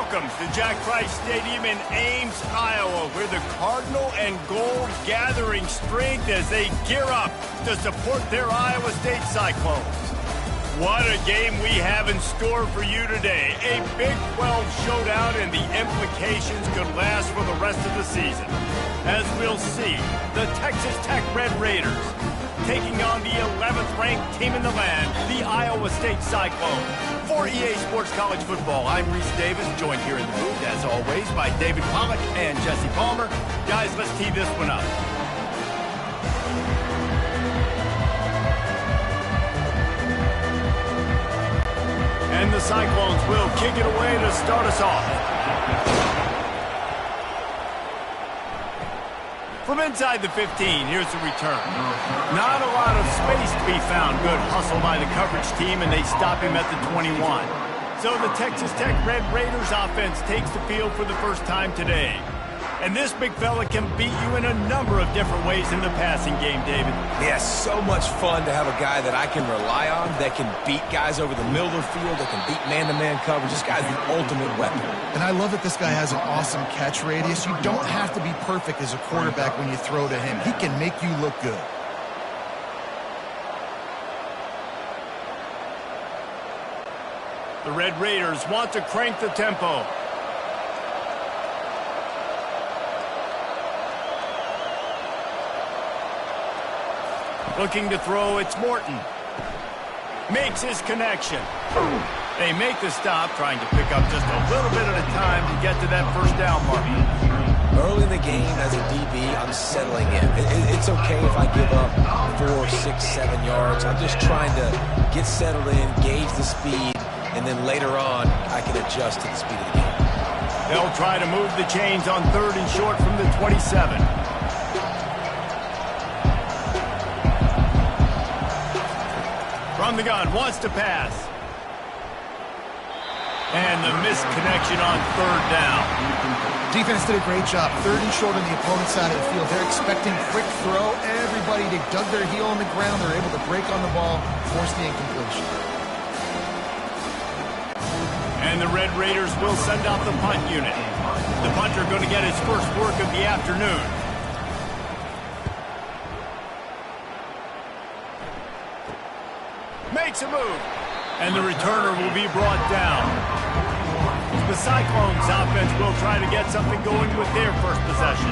Welcome to Jack Trice Stadium in Ames, Iowa, where the Cardinal and Gold gathering strength as they gear up to support their Iowa State Cyclones. What a game we have in store for you today. A Big 12 showdown, and the implications could last for the rest of the season. As we'll see, the Texas Tech Red Raiders taking on the 11th ranked team in the land, the Iowa State Cyclones. For EA Sports College Football, I'm Reese Davis, joined here in the booth, as always, by David Pollack and Jesse Palmer. Guys, let's tee this one up. And the Cyclones will kick it away to start us off. From inside the 15, here's the return. Not a lot of space to be found. Good hustle by the coverage team, and they stop him at the 21. So the Texas Tech Red Raiders offense takes the field for the first time today. And this big fella can beat you in a number of different ways in the passing game, David. Yeah, so much fun to have a guy that I can rely on, that can beat guys over the middle of the field, that can beat man-to-man coverage. This guy's the ultimate weapon. And I love that this guy has an awesome catch radius. You don't have to be perfect as a quarterback when you throw to him. He can make you look good. The Red Raiders want to crank the tempo. Looking to throw, it's Morton. Makes his connection. They make the stop, trying to pick up just a little bit at a time to get to that first down mark. Early in the game, as a DB, I'm settling in. It's okay if I give up 4, 6, 7 yards. I'm just trying to get settled in, gauge the speed, and then later on, I can adjust to the speed of the game. They'll try to move the chains on 3rd and short from the 27. From the gun, wants to pass. And the missed connection on 3rd down. Defense did a great job. 3rd and short on the opponent's side of the field. They're expecting quick throw. Everybody, they dug their heel on the ground. They're able to break on the ball, force the incompletion. And the Red Raiders will send out the punt unit. The punter going to get his first work of the afternoon. Makes a move, and the returner will be brought down. The Cyclones offense will try to get something going with their first possession.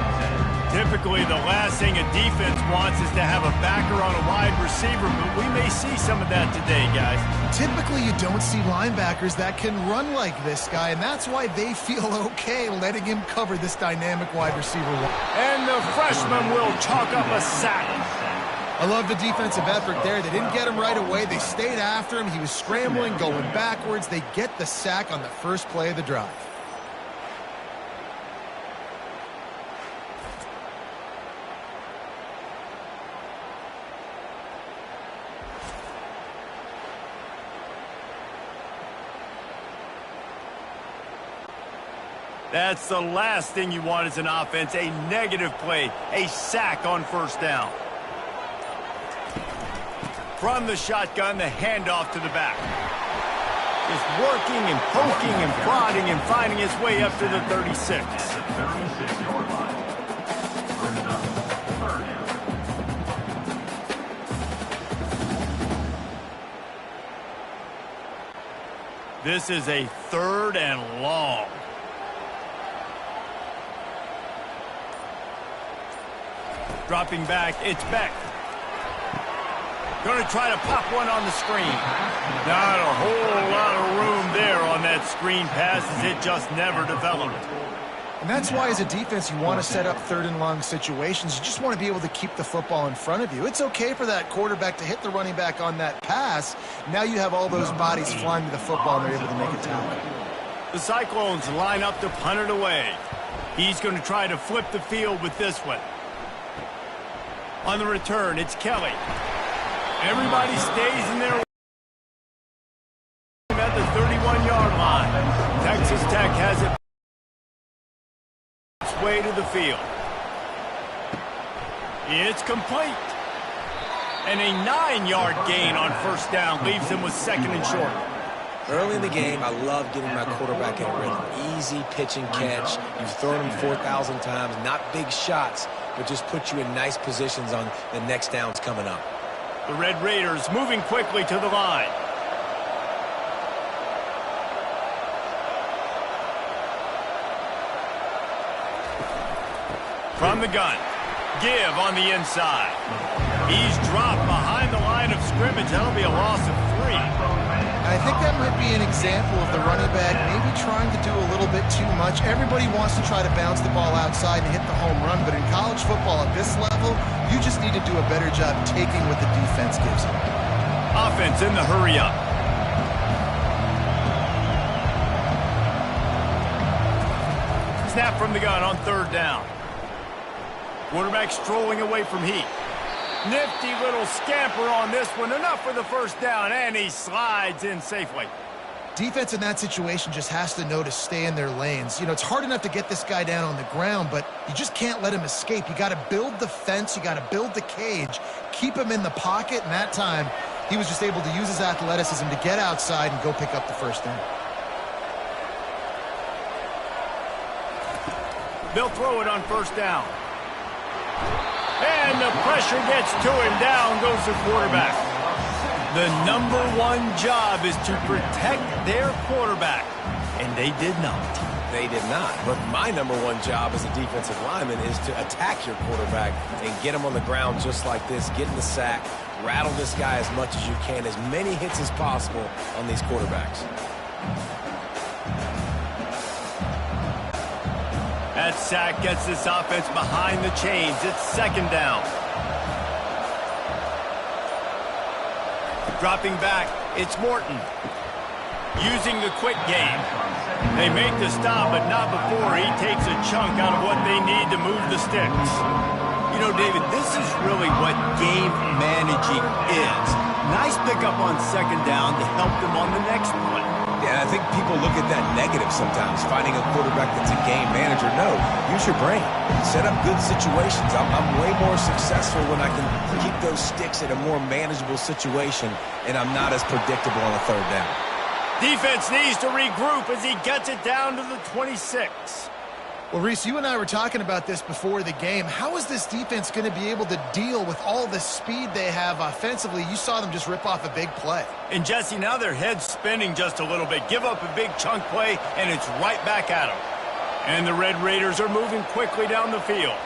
Typically, the last thing a defense wants is to have a backer on a wide receiver, but we may see some of that today, guys. Typically, you don't see linebackers that can run like this guy, and that's why they feel okay letting him cover this dynamic wide receiver. And the freshman will chalk up a sack. I love the defensive effort there. They didn't get him right away. They stayed after him. He was scrambling, going backwards. They get the sack on the first play of the drive. That's the last thing you want as an offense, a negative play, a sack on 1st down. From the shotgun, the handoff to the back. Just working and poking and prodding and finding his way up to the 36. This is a 3rd and long. Dropping back, it's Beck. Going to try to pop one on the screen. Not a whole lot of room there on that screen pass, as it just never developed. And that's why, as a defense, you want to set up 3rd and long situations. You just want to be able to keep the football in front of you. It's okay for that quarterback to hit the running back on that pass. Now you have all those bodies flying to the football, and they're able to make a tackle. The Cyclones line up to punt it away. He's going to try to flip the field with this one. On the return, it's Kelly. Everybody stays in their at the 31-yard line. Texas Tech has it its way to the field. It's complete. And a 9-yard gain on 1st down leaves him with 2nd and short. Early in the game, I love getting my quarterback in a rhythm. Easy pitch and catch. You've thrown him 4,000 times. Not big shots, but just put you in nice positions on the next downs coming up. The Red Raiders moving quickly to the line. From the gun. Give on the inside. He's dropped behind the line of scrimmage. That'll be a loss of 3. I think that might be an example of the running back maybe trying to do a little bit too much. Everybody wants to try to bounce the ball outside and hit the home run, but in college football at this level, you just need to do a better job taking what the defense gives you. Offense in the hurry up. Snap from the gun on 3rd down. Quarterback strolling away from heat. Nifty little scamper on this one. Enough for the 1st down, and he slides in safely. Defense in that situation just has to know to stay in their lanes. You know, it's hard enough to get this guy down on the ground, but you just can't let him escape. You got to build the fence. You got to build the cage. Keep him in the pocket, and that time he was just able to use his athleticism to get outside and go pick up the 1st down. They'll throw it on 1st down. And the pressure gets to him. Down goes the quarterback. The #1 job is to protect their quarterback. And they did not. They did not. But my #1 job as a defensive lineman is to attack your quarterback and get him on the ground just like this. Get in the sack. Rattle this guy as much as you can. As many hits as possible on these quarterbacks. That sack gets this offense behind the chains. It's 2nd down. Dropping back, it's Morton. Using the quick game. They make the stop, but not before he takes a chunk out of what they need to move the sticks. You know, David, this is really what game managing is. Nice pickup on 2nd down to help them on the next play. Yeah, I think people look at that negative sometimes, finding a quarterback that's a game manager. No, use your brain. Set up good situations. I'm way more successful when I can keep those sticks in a more manageable situation, and I'm not as predictable on a 3rd down. Defense needs to regroup as he gets it down to the 26. Well, Reese, you and I were talking about this before the game. How is this defense going to be able to deal with all the speed they have offensively? You saw them just rip off a big play. And, Jesse, now their head's spinning just a little bit. Give up a big chunk play, and it's right back at them. And the Red Raiders are moving quickly down the field.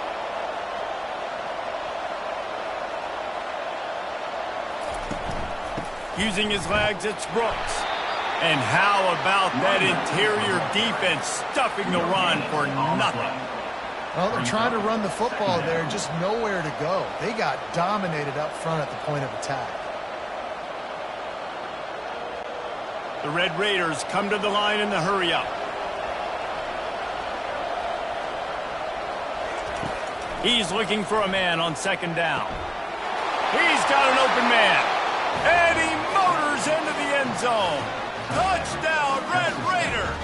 Using his legs, it's Brooks. And how about that interior defense stuffing the run for nothing? Well, they're trying to run the football there, just nowhere to go. They got dominated up front at the point of attack. The Red Raiders come to the line in the hurry-up. He's looking for a man on 2nd down. He's got an open man. And he motors into the end zone. Touchdown, Red Raiders!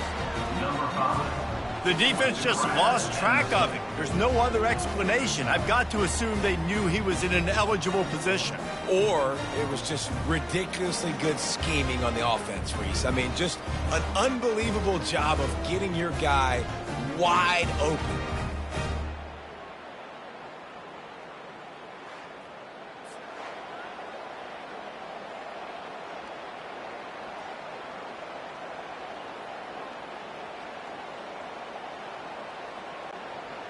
The defense just lost track of him. There's no other explanation. I've got to assume they knew he was in an eligible position. Or it was just ridiculously good scheming on the offense, Reese. I mean, just an unbelievable job of getting your guy wide open.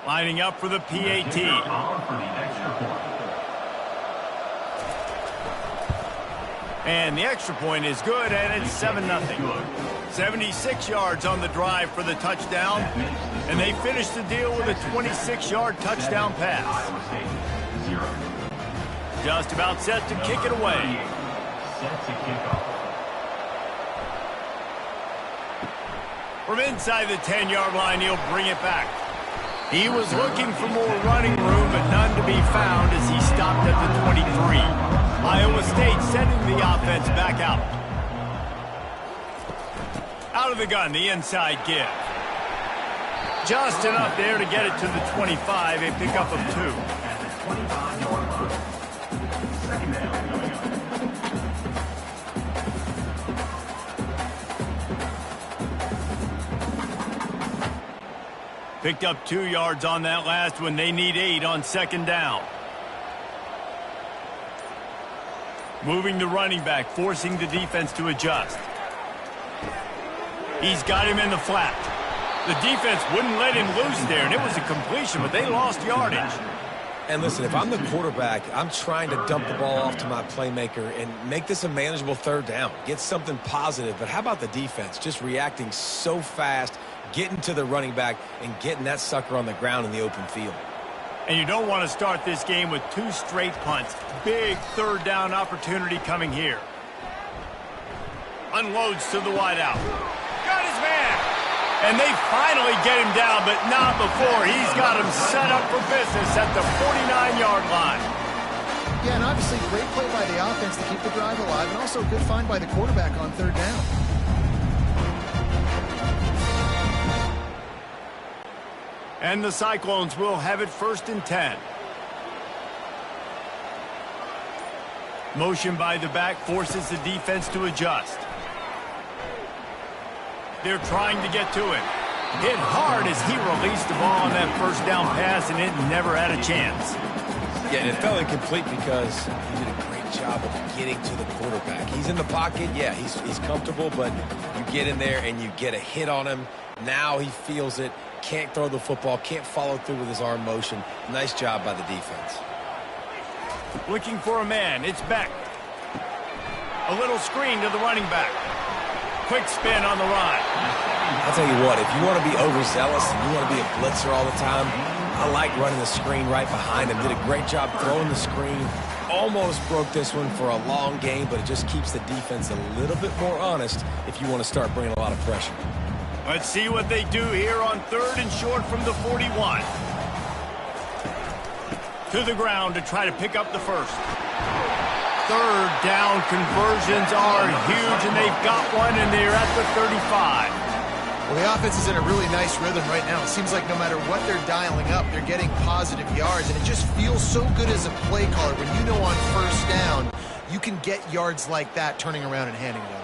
Lining up for the PAT. And the extra point is good, and it's 7-0. 76 yards on the drive for the touchdown, and they finish the deal with a 26-yard touchdown pass. Just about set to kick it away. From inside the 10-yard line, he'll bring it back. He was looking for more running room, but none to be found as he stopped at the 23. Iowa State sending the offense back out. Out of the gun, the inside give. Just enough there to get it to the 25, a pickup of 2. Picked up 2 yards on that last one. They need 8 on second down. Moving the running back, forcing the defense to adjust. He's got him in the flat. The defense wouldn't let him loose there, and it was a completion, but they lost yardage. And listen, if I'm the quarterback, I'm trying to dump the ball off to my playmaker and make this a manageable third down. Get something positive. But how about the defense? Just reacting so fast, getting to the running back, and getting that sucker on the ground in the open field. And you don't want to start this game with 2 straight punts. Big third down opportunity coming here. Unloads to the wideout. Got his man. And they finally get him down, but not before. He's got him set up for business at the 49-yard line. Yeah, and obviously great play by the offense to keep the drive alive, and also a good find by the quarterback on third down. And the Cyclones will have it 1st and 10. Motion by the back forces the defense to adjust. They're trying to get to him. Hit hard as he released the ball on that first down pass, and it never had a chance. Yeah, and it fell incomplete because he did a great job of getting to the quarterback. He's in the pocket. Yeah, he's comfortable, but you get in there and you get a hit on him. Now he feels it. Can't throw the football. Can't follow through with his arm motion. Nice job by the defense. Looking for a man. It's Beck. A little screen to the running back. Quick spin on the run. I'll tell you what, if you want to be overzealous and you want to be a blitzer all the time, I like running the screen right behind him. Did a great job throwing the screen. Almost broke this one for a long game, but it just keeps the defense a little bit more honest if you want to start bringing a lot of pressure. Let's see what they do here on 3rd and short from the 41. To the ground to try to pick up the first. Third down conversions are huge, and they've got one, and they're at the 35. Well, the offense is in a really nice rhythm right now. It seems like no matter what they're dialing up, they're getting positive yards, and it just feels so good as a play caller when you know on first down you can get yards like that turning around and handing it off.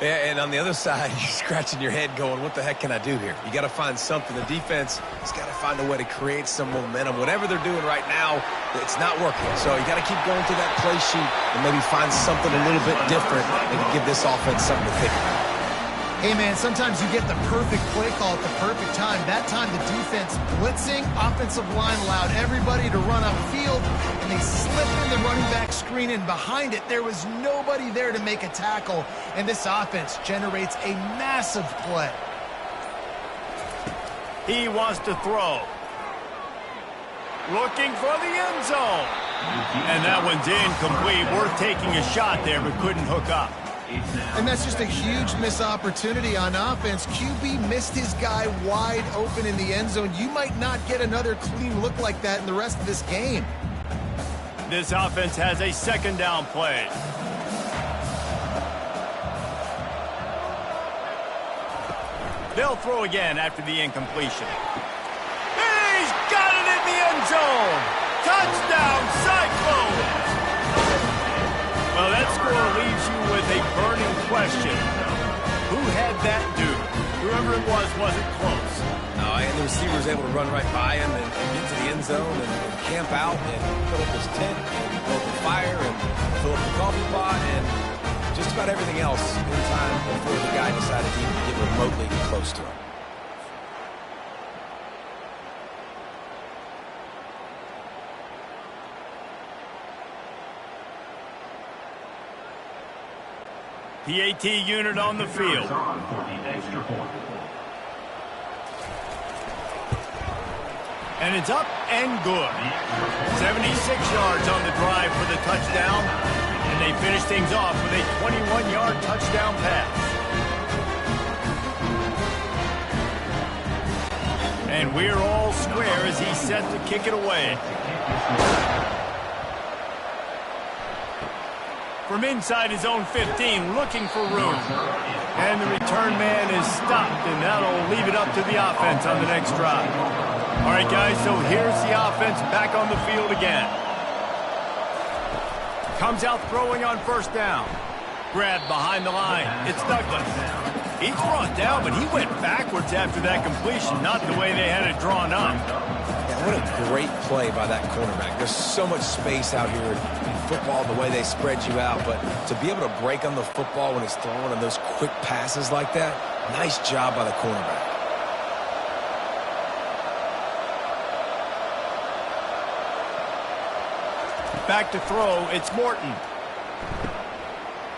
Yeah, and on the other side, you're scratching your head going, what the heck can I do here? You got to find something. The defense has got to find a way to create some momentum. Whatever they're doing right now, it's not working. So you got to keep going through that play sheet and maybe find something a little bit different and give this offense something to think about. Hey, man, sometimes you get the perfect play call at the perfect time. That time the defense blitzing, offensive line allowed everybody to run upfield, and they slipped in the running back screen, and behind it there was nobody there to make a tackle, and this offense generates a massive play. He wants to throw. Looking for the end zone. And that one's incomplete. Worth taking a shot there, but couldn't hook up. And that's just a huge missed opportunity on offense. QB missed his guy wide open in the end zone. You might not get another clean look like that in the rest of this game. This offense has a 2nd down play. They'll throw again after the incompletion. He's got it in the end zone. Touchdown, Cyclones! Well, that score leaves you with a burning question. Who had that dude? Whoever it wasn't close. No, and the receiver was able to run right by him and get to the end zone and camp out and fill up his tent and fill up the fire and fill up the coffee pot and just about everything else in time before the guy decided to even get remotely close to him. PAT unit on the field. And it's up and good. 76 yards on the drive for the touchdown. And they finish things off with a 21-yard touchdown pass. And we're all square as he's set to kick it away. From inside his own 15, looking for room. And the return man is stopped, and that'll leave it up to the offense on the next drive. All right, guys, so here's the offense back on the field again. Comes out throwing on first down. Grabbed behind the line. It's Douglas. He's brought down, but he went backwards after that completion, not the way they had it drawn up. Yeah, what a great play by that cornerback. There's so much space out here in football, the way they spread you out, but to be able to break on the football when it's thrown on those quick passes like that, nice job by the cornerback. Back to throw, it's Morton.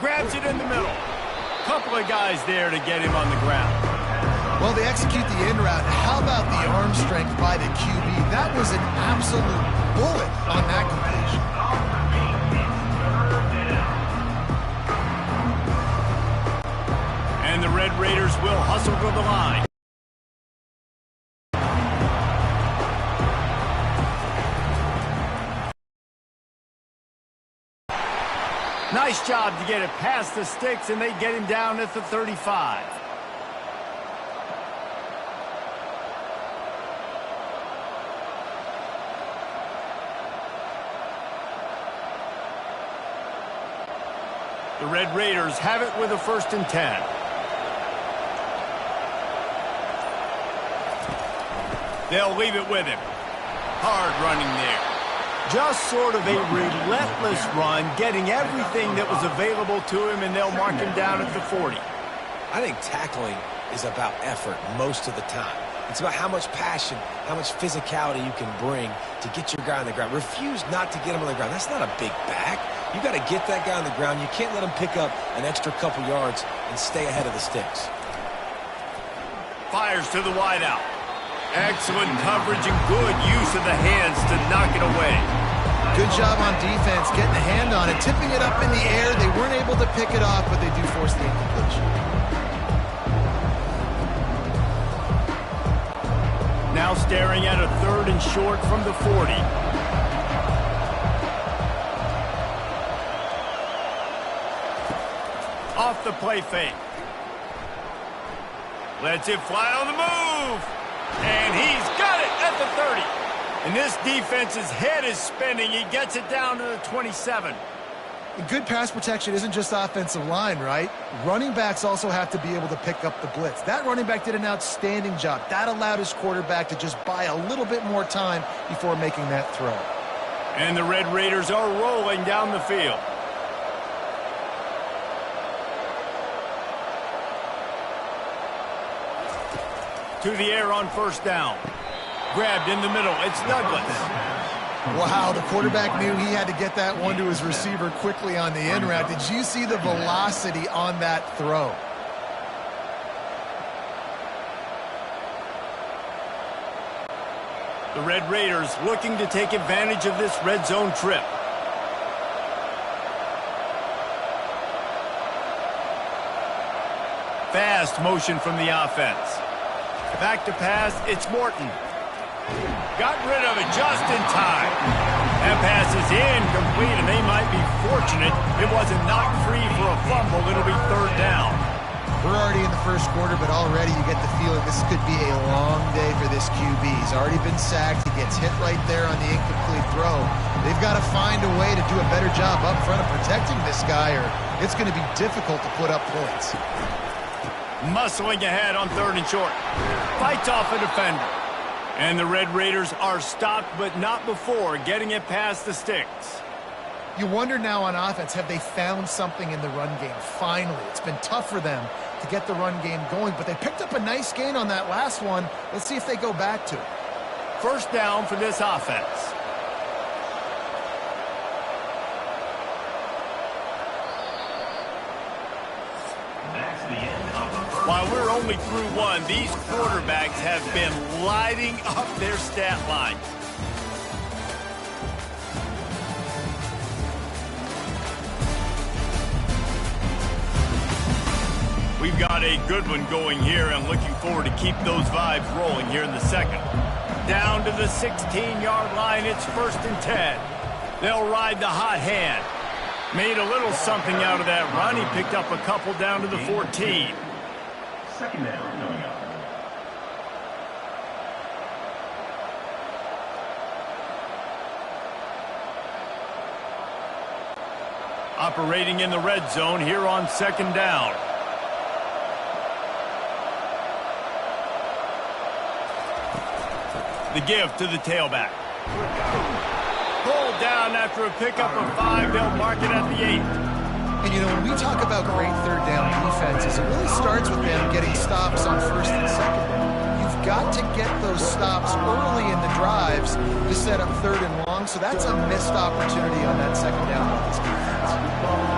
Grabs it in the middle. Couple of guys there to get him on the ground. Well, they execute the in route. How about the arm strength by the QB? That was an absolute bullet on that completion. And the Red Raiders will hustle to the line. Nice job to get it past the sticks, and they get him down at the 35. The Red Raiders have it with a 1st and 10. They'll leave it with him. Hard running there. Just sort of a relentless run, getting everything that was available to him, and they'll mark him down at the 40. I think tackling is about effort most of the time. It's about how much passion, how much physicality you can bring to get your guy on the ground. Refuse not to get him on the ground. That's not a big back. You got to get that guy on the ground. You can't let him pick up an extra couple yards and stay ahead of the sticks. Fires to the wideout. Excellent coverage and good use of the hands to knock it away. Good job on defense, getting a hand on it, tipping it up in the air. They weren't able to pick it off, but they do force the incompletion. Now staring at a 3rd and short from the 40. Off the play fake. Lets it fly on the move. And he's got it at the 30. And this defense's head is spinning. He gets it down to the 27. Good pass protection isn't just offensive line, right? Running backs also have to be able to pick up the blitz. That running back did an outstanding job. That allowed his quarterback to just buy a little bit more time before making that throw. And the Red Raiders are rolling down the field. To the air on 1st down. Grabbed in the middle. It's Douglas. Wow, the quarterback knew he had to get that one to his receiver quickly on the in route. Did you see the velocity on that throw? The Red Raiders looking to take advantage of this red zone trip. Fast motion from the offense. Back to pass, it's Morton. Got rid of it just in time. That pass is incomplete, and they might be fortunate it wasn't knocked free for a fumble. It'll be 3rd down. We're already in the 1st quarter, but already you get the feeling this could be a long day for this QB. He's already been sacked. He gets hit right there on the incomplete throw. They've got to find a way to do a better job up front of protecting this guy, or it's going to be difficult to put up points. Muscling ahead on 3rd and short. Fights off a defender. And the Red Raiders are stopped, but not before getting it past the sticks. You wonder now on offense, have they found something in the run game? Finally, it's been tough for them to get the run game going, but they picked up a nice gain on that last one. Let's see if they go back to it. 1st down for this offense. While we're only through one, these quarterbacks have been lighting up their stat line. We've got a good one going here, and looking forward to keep those vibes rolling here in the 2nd. Down to the 16-yard line, it's 1st and 10. They'll ride the hot hand. Made a little something out of that run. He picked up a couple down to the 14. 2nd down coming up. Operating in the red zone here on 2nd down. The give to the tailback. Pulled down after a pickup of 5. They'll mark it at the 8. And, you know, when we talk about great third down defenses, it really starts with them getting stops on first and second down. You've got to get those stops early in the drives to set up third and long, so that's a missed opportunity on that second down with this defense.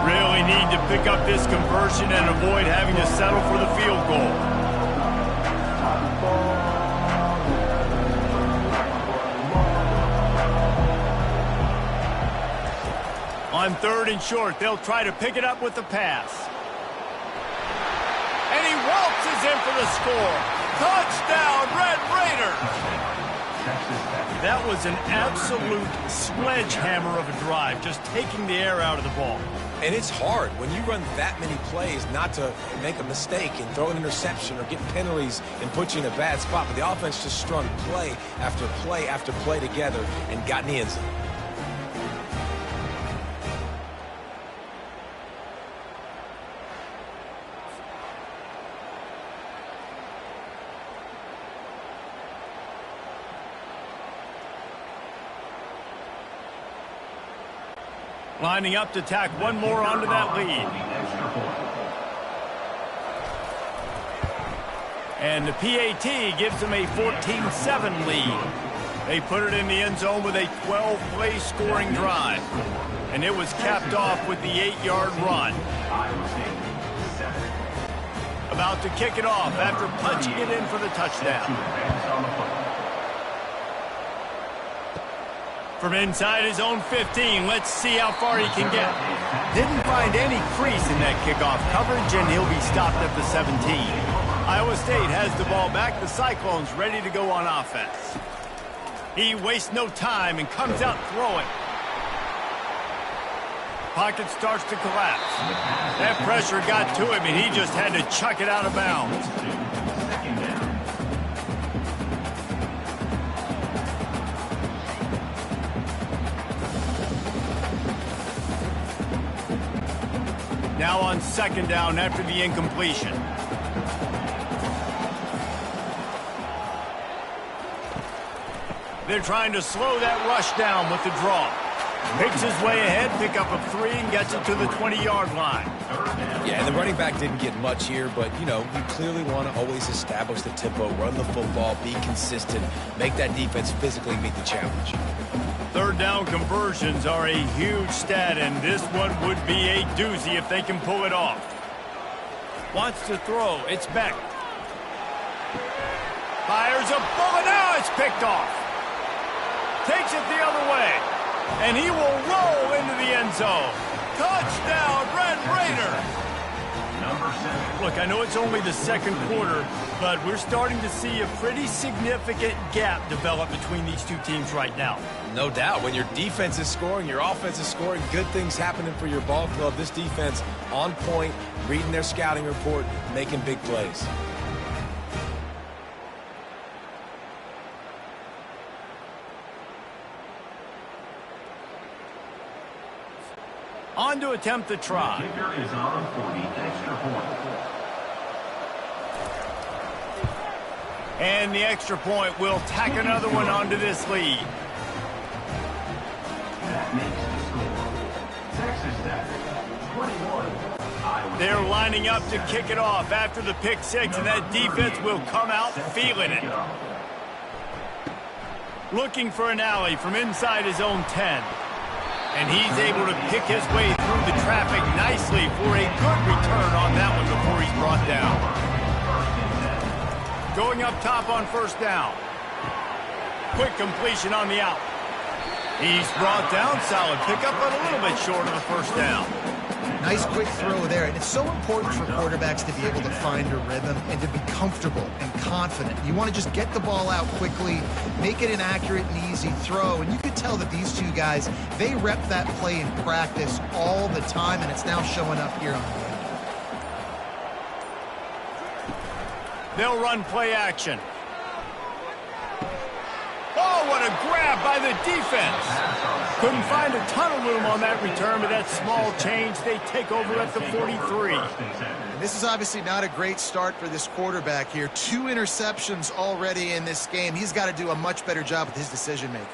Really need to pick up this conversion and avoid having to settle for the field goal. On 3rd and short, they'll try to pick it up with the pass. And he waltzes in for the score. Touchdown, Red Raider! That was an absolute sledgehammer of a drive, just taking the air out of the ball. And it's hard when you run that many plays not to make a mistake and throw an interception or get penalties and put you in a bad spot. But the offense just strung play after play after play together and got in the end zone. Lining up to tack one more onto that lead. And the PAT gives them a 14-7 lead. They put it in the end zone with a 12-play scoring drive. And it was capped off with the 8-yard run. About to kick it off after punching it in for the touchdown. From inside his own 15, let's see how far he can get. Didn't find any crease in that kickoff coverage, and he'll be stopped at the 17. Iowa State has the ball back. The Cyclones ready to go on offense. He wastes no time and comes out throwing. Pocket starts to collapse. That pressure got to him, and he just had to chuck it out of bounds. Now on 2nd down after the incompletion. They're trying to slow that rush down with the draw. Picks his way ahead, pick up a 3, and gets it to the 20-yard line. Yeah, and the running back didn't get much here, but, you know, you clearly want to always establish the tempo, run the football, be consistent, make that defense physically meet the challenge. 3rd down conversions are a huge stat, and this one would be a doozy if they can pull it off. Wants to throw. It's Beck. Fires a bullet. Now it's picked off. Takes it the other way. And he will roll into the end zone. Touchdown, Red Raider. Look, I know it's only the 2nd quarter, but we're starting to see a pretty significant gap develop between these two teams right now. No doubt. When your defense is scoring, your offense is scoring, good things happening for your ball club. This defense on point, reading their scouting report, making big plays. On to attempt the try. Kicker is on for the extra point. And the extra point will tack another one onto this lead. That makes the score. Texas Tech, 21. They're lining up to kick it off after the pick 6, and that defense will come out feeling it. Looking for an alley from inside his own 10. And he's able to pick his way through the traffic nicely for a good return on that one before he's brought down. Going up top on 1st down. Quick completion on the out. He's brought down. Solid pickup, but a little bit short of the 1st down. Nice quick throw there, and it's so important for quarterbacks to be able to find a rhythm and to be comfortable and confident. You want to just get the ball out quickly, make it an accurate and easy throw, and you could tell that these two guys, they rep that play in practice all the time, and it's now showing up here on the game. They'll run play action. Oh, what a grab by the defense. Couldn't find a ton of room on that return, but that small change, they take over at the 43. And this is obviously not a great start for this quarterback here. 2 interceptions already in this game. He's got to do a much better job with his decision-making.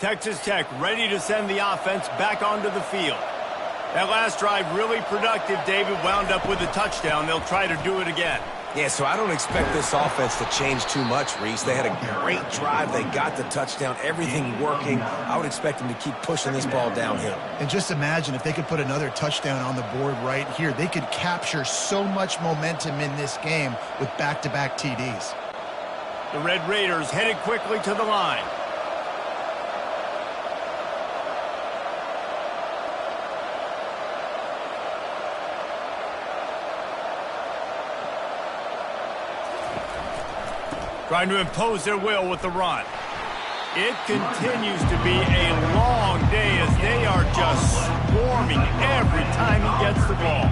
Texas Tech ready to send the offense back onto the field. That last drive really productive. David wound up with a touchdown. They'll try to do it again. Yeah, so I don't expect this offense to change too much, Reese. They had a great drive. They got the touchdown, everything working. I would expect them to keep pushing this ball downhill. And just imagine if they could put another touchdown on the board right here. They could capture so much momentum in this game with back-to-back TDs. The Red Raiders headed quickly to the line. Trying to impose their will with the run. It continues to be a long day as they are just swarming every time he gets the ball.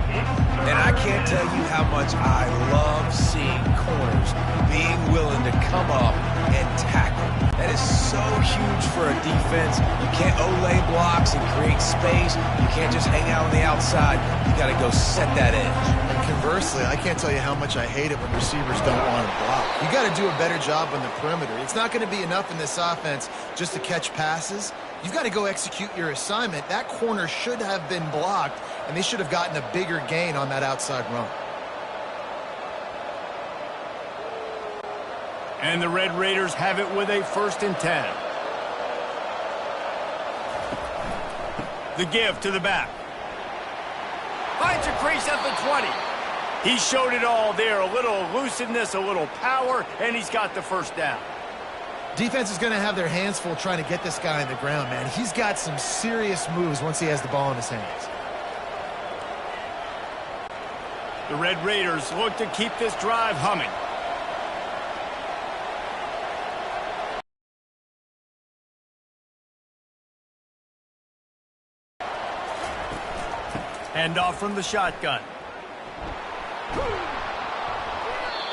And I can't tell you how much I love seeing corners being willing to come up and tackle. That is so huge for a defense. You can't olay blocks and create space. You can't just hang out on the outside. You got to go set that edge. And conversely, I can't tell you how much I hate it when receivers don't want to block. You got to do a better job on the perimeter. It's not going to be enough in this offense just to catch passes. You've got to go execute your assignment. That corner should have been blocked, and they should have gotten a bigger gain on that outside run. And the Red Raiders have it with a 1st and 10. The give to the back. Finds a crease at the 20. He showed it all there. A little elusiveness, a little power, and he's got the 1st down. Defense is going to have their hands full trying to get this guy on the ground, man. He's got some serious moves once he has the ball in his hands. The Red Raiders look to keep this drive humming. Hand off from the shotgun.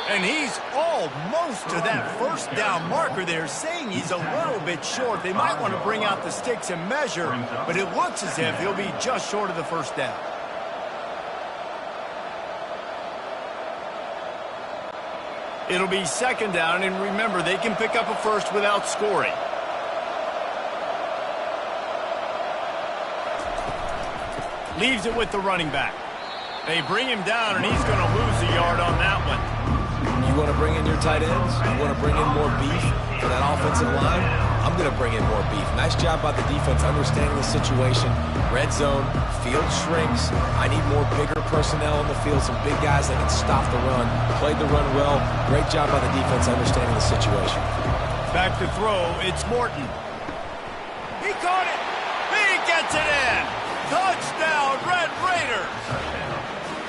And he's almost to that 1st down marker there, saying he's a little bit short. They might want to bring out the sticks and measure, but it looks as if he'll be just short of the 1st down. It'll be 2nd down, and remember, they can pick up a 1st without scoring. Leaves it with the running back. They bring him down, and he's going to lose a yard on that one. You want to bring in your tight ends? You want to bring in more beef for that offensive line? I'm going to bring in more beef. Nice job by the defense understanding the situation. Red zone, field shrinks. I need more bigger personnel on the field, some big guys that can stop the run. Played the run well. Great job by the defense understanding the situation. Back to throw, it's Morton. He caught it. He gets it in. Touchdown, Red Raiders.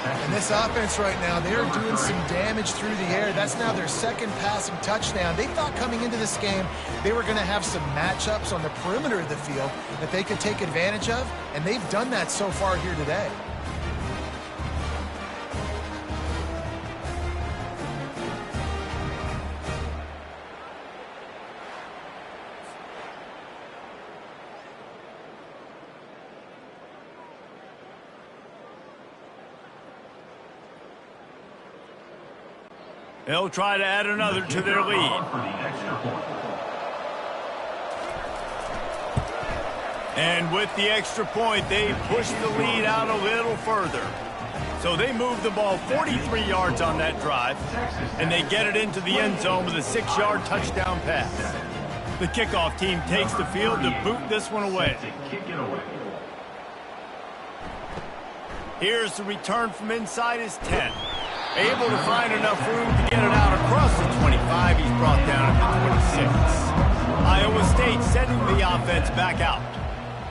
And this offense right now, they're doing some damage through the air. That's now their 2nd passing touchdown. They thought coming into this game they were going to have some matchups on the perimeter of the field that they could take advantage of, and they've done that so far here today. They'll try to add another to their lead. And with the extra point, they push the lead out a little further. So they move the ball 43 yards on that drive, and they get it into the end zone with a 6-yard touchdown pass. The kickoff team takes the field to boot this one away. Here's the return from inside his 10. Able to find enough room to get it out across the 25. He's brought down at the 26. Iowa State sending the offense back out.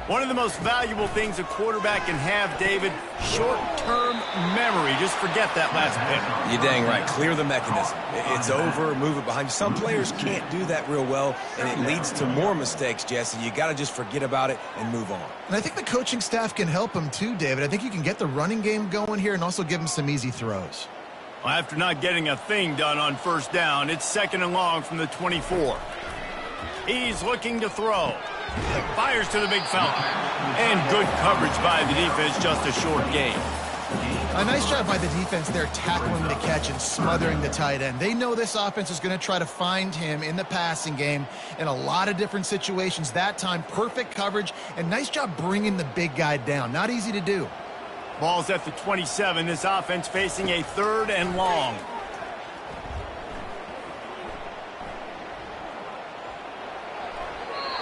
One of the most valuable things a quarterback can have, David, short-term memory Just forget that last pick. You're dang right. Clear the mechanism. It's over. Move it behind you. Some players can't do that real well, and it leads to more mistakes, Jesse. You got to just forget about it and move on. And I think the coaching staff can help him too, David. I think you can get the running game going here and also give him some easy throws. Well, after not getting a thing done on first down, it's 2nd and long from the 24. He's looking to throw. Fires to the big fella. And good coverage by the defense, just a short gain. A nice job by the defense there tackling the catch and smothering the tight end. They know this offense is going to try to find him in the passing game in a lot of different situations. That time, perfect coverage and nice job bringing the big guy down. Not easy to do. Ball's at the 27. This offense facing a 3rd and long.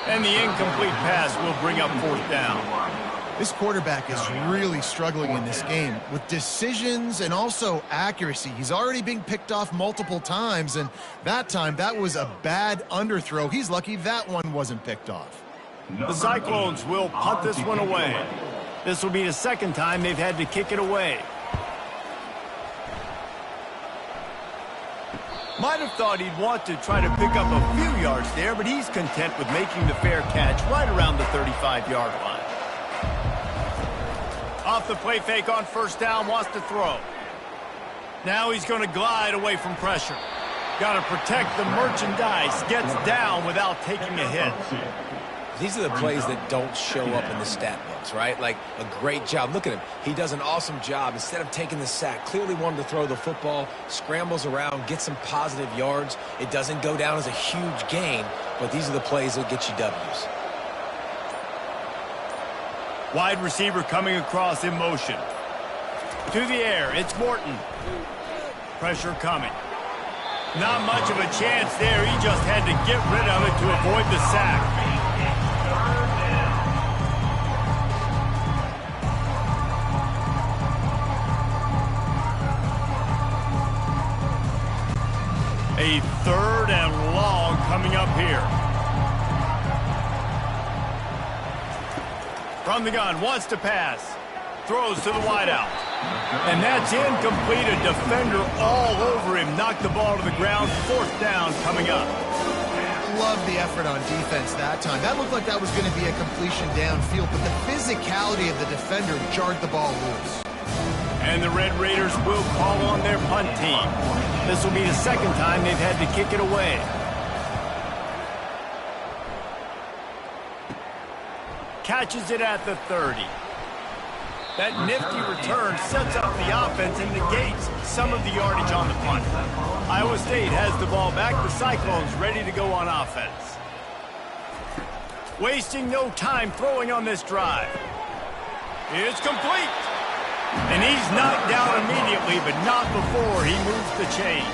And the incomplete pass will bring up 4th down. This quarterback is really struggling in this game with decisions and also accuracy. He's already being picked off multiple times, and that time, that was a bad underthrow. He's lucky that one wasn't picked off. The Cyclones will punt this one away. This will be the 2nd time they've had to kick it away. Might have thought he'd want to try to pick up a few yards there, but he's content with making the fair catch right around the 35-yard line. Off the play fake on first down, wants to throw. Now he's going to glide away from pressure. Got to protect the merchandise. Gets down without taking a hit. These are the plays that don't show up in the stat books, right? Like a great job. Look at him. He does an awesome job. Instead of taking the sack, clearly wanted to throw the football, scrambles around, get some positive yards. It doesn't go down as a huge gain, but these are the plays that get you W's. Wide receiver coming across in motion. To the air, it's Morton. Pressure coming. Not much of a chance there. He just had to get rid of it to avoid the sack. A 3rd and long coming up here. From the gun, wants to pass. Throws to the wideout. And that's incomplete. A defender all over him. Knocked the ball to the ground. 4th down coming up. Love the effort on defense that time. That looked like that was going to be a completion downfield, but the physicality of the defender jarred the ball loose. And the Red Raiders will call on their punt team. This will be the 2nd time they've had to kick it away. Catches it at the 30. That nifty return sets up the offense and negates some of the yardage on the punt. Iowa State has the ball back. The Cyclones ready to go on offense. Wasting no time throwing on this drive. It's complete. And he's knocked down immediately, but not before he moves the chains.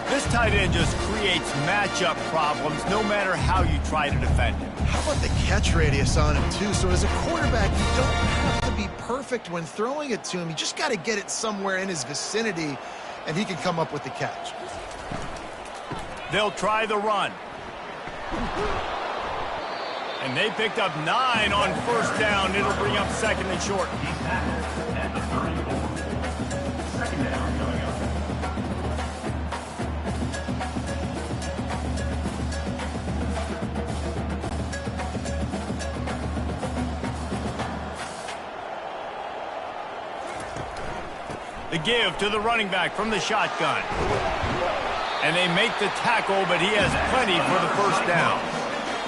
This tight end just creates matchup problems no matter how you try to defend him. How about the catch radius on him, too? So as a quarterback, you don't have to be perfect when throwing it to him. You just got to get it somewhere in his vicinity, and he can come up with the catch. They'll try the run. And they picked up 9 on first down. It'll bring up 2nd and short. At the 34. 2nd down coming up. The give to the running back from the shotgun. And they make the tackle, but he has plenty for the first down.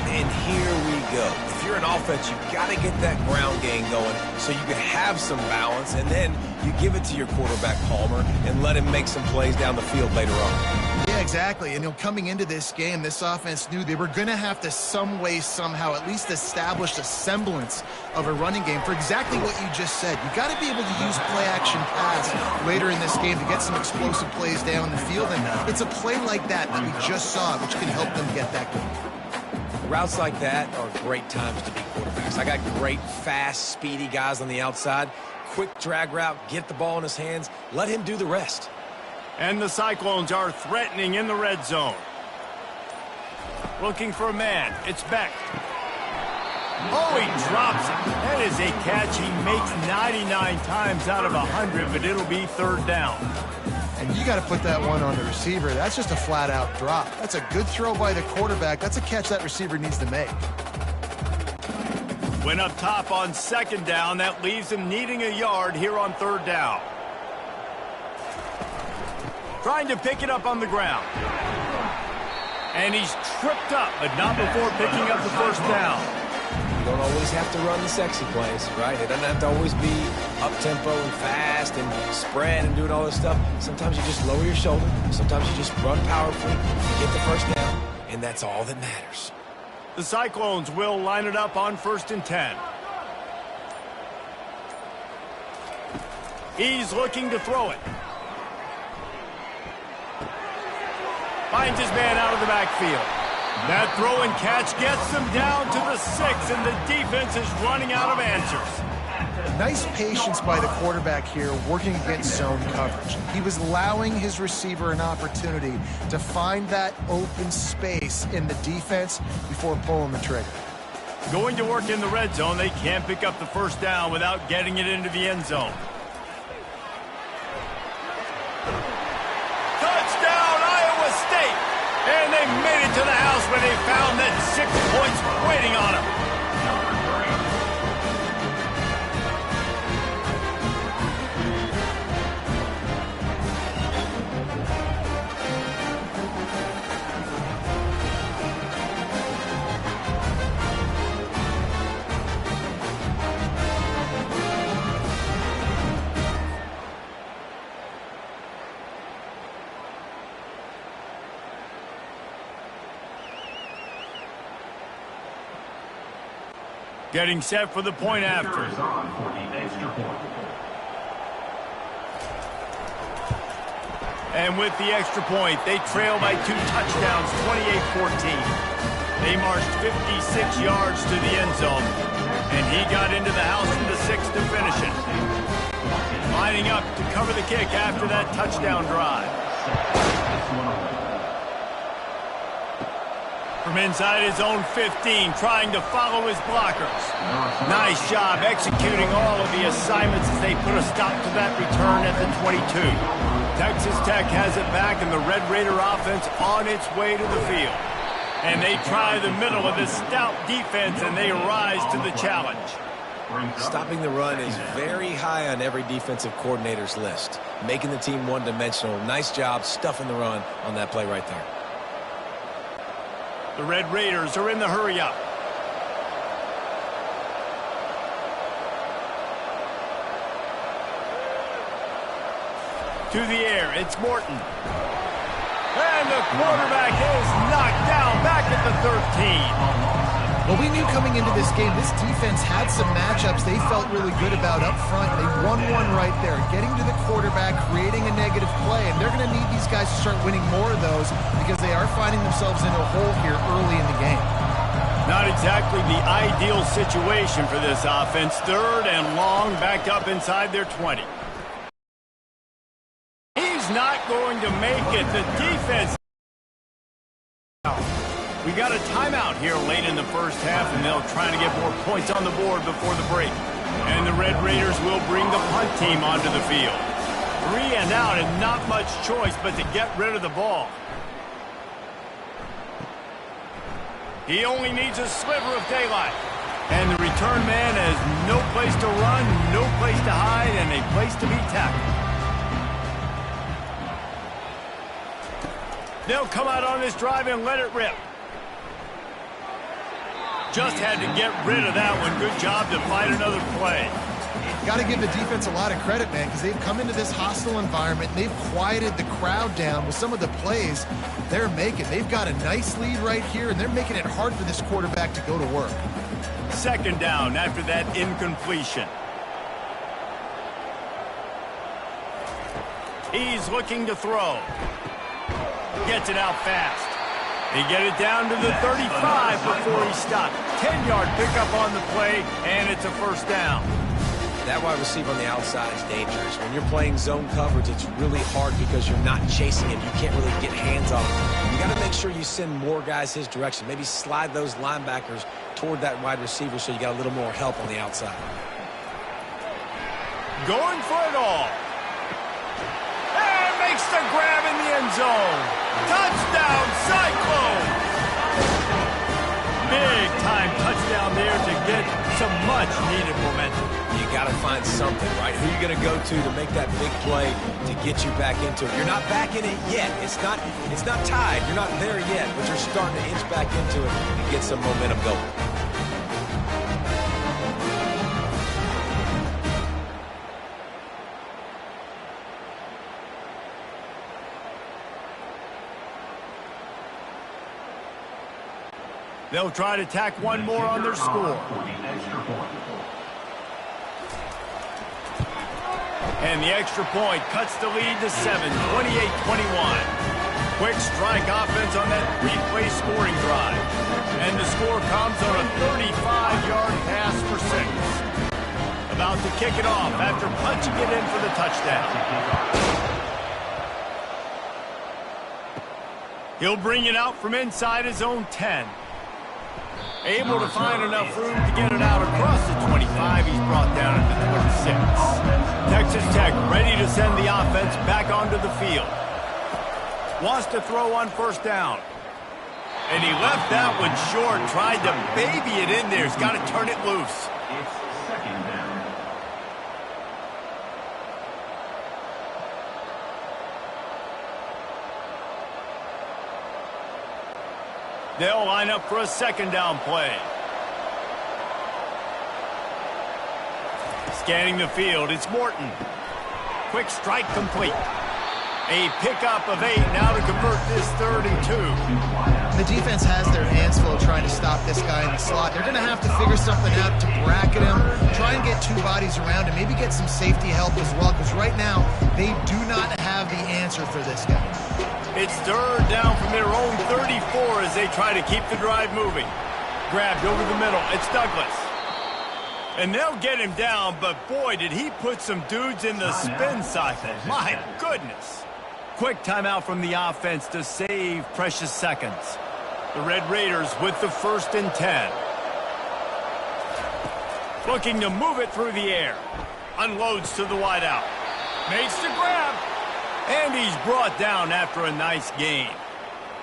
And here we go. If you're an offense, you've got to get that ground game going so you can have some balance, and then you give it to your quarterback, Palmer, and let him make some plays down the field later on. Yeah, exactly. And coming into this game, this offense knew they were going to have to some way, somehow, at least establish a semblance of a running game for exactly what you just said. You got to be able to use play-action pass later in this game to get some explosive plays down the field, and it's a play like that that we just saw, which can help them get that going. Routes like that are great times to be quarterbacks. I got great, fast, speedy guys on the outside. Quick drag route, get the ball in his hands, let him do the rest. And the Cyclones are threatening in the red zone. Looking for a man. It's Beck. Oh, he drops it. That is a catch he makes 99 times out of 100, but it'll be third down. And you got to put that one on the receiver. That's just a flat-out drop. That's a good throw by the quarterback. That's a catch that receiver needs to make. Went up top on second down. That leaves him needing a yard here on third down. Trying to pick it up on the ground. And he's tripped up, but not before picking up the first down. You don't always have to run the sexy plays, right? It doesn't have to always be up-tempo and fast and spread and doing all this stuff. Sometimes you just lower your shoulder. Sometimes you just run powerfully, get the first down, and that's all that matters. The Cyclones will line it up on 1st and 10. He's looking to throw it. Finds his man out of the backfield. That throw and catch gets them down to the 6, and the defense is running out of answers. Nice patience by the quarterback here working against zone coverage. He was allowing his receiver an opportunity to find that open space in the defense before pulling the trigger. Going to work in the red zone, they can't pick up the first down without getting it into the end zone. Touchdown, Iowa State! And they made it to the house when they found that 6 points waiting on them. Getting set for the point after. And with the extra point, they trail by 2 touchdowns, 28-14. They marched 56 yards to the end zone, and he got into the house from the 6 to finish it. Lining up to cover the kick after that touchdown drive. From inside his own 15, trying to follow his blockers. Nice job executing all of the assignments as they put a stop to that return at the 22. Texas Tech has it back, and the Red Raider offense on its way to the field. And they try the middle of this stout defense, and they rise to the challenge. Stopping the run is very high on every defensive coordinator's list. Making the team one-dimensional. Nice job stuffing the run on that play right there. The Red Raiders are in the hurry-up. To the air, it's Morton. And the quarterback is knocked down back at the 13. Well, we knew coming into this game, this defense had some matchups they felt really good about up front. They won one right there, getting to the quarterback, creating a negative play, and they're going to need these guys to start winning more of those because they are finding themselves in a hole here early in the game. Not exactly the ideal situation for this offense. 3rd and long, backed up inside their 20. He's not going to make it. The defense... We got a timeout here late in the first half, and they'll try to get more points on the board before the break. And the Red Raiders will bring the punt team onto the field. 3 and out, and not much choice but to get rid of the ball. He only needs a sliver of daylight. And the return man has no place to run, no place to hide, and a place to be tackled. They'll come out on this drive and let it rip. Just had to get rid of that one. Good job to find another play. Got to give the defense a lot of credit, man, because they've come into this hostile environment. And they've quieted the crowd down with some of the plays they're making. They've got a nice lead right here, and they're making it hard for this quarterback to go to work. 2nd down after that incompletion. He's looking to throw. Gets it out fast. They get it down to the 35 before he stopped. 10-yard pickup on the play, and it's a first down. That wide receiver on the outside is dangerous. When you're playing zone coverage, it's really hard because you're not chasing him. You can't really get hands on him. You got to make sure you send more guys his direction. Maybe slide those linebackers toward that wide receiver so you got a little more help on the outside. Going for it all. And makes the grab in the end zone. Touchdown, Cyclone! Big time touchdown there to get some much needed momentum. You got to find something, right? Who are you going to go to make that big play to get you back into it? You're not back in it yet. It's not tied. You're not there yet, but you're starting to inch back into it and get some momentum going. They'll try to tack one more on their score. And the extra point cuts the lead to 7, 28-21. Quick strike offense on that replay scoring drive. And the score comes on a 35-yard pass for 6. About to kick it off after punching it in for the touchdown. He'll bring it out from inside his own 10. Able to find enough room to get it out across the 25. He's brought down at the 26. Texas Tech ready to send the offense back onto the field. Wants to throw on first down. And he left that one short. Tried to baby it in there. He's got to turn it loose. It's second down. They'll line up for a second down play. Scanning the field, it's Morton. Quick strike complete. A pickup of 8 now to convert this 3rd and 2. The defense has their hands full trying to stop this guy in the slot. They're going to have to figure something out to bracket him, try and get 2 bodies around him, maybe get some safety help as well, because right now they do not have the answer for this guy. It's 3rd down from their own 34 as they try to keep the drive moving. Grabbed over the middle. It's Douglas. And they'll get him down, but boy, did he put some dudes in the spin cycle. My goodness. Quick timeout from the offense to save precious seconds. The Red Raiders with the 1st and 10. Looking to move it through the air. Unloads to the wideout. Makes the grab. And he's brought down after a nice gain.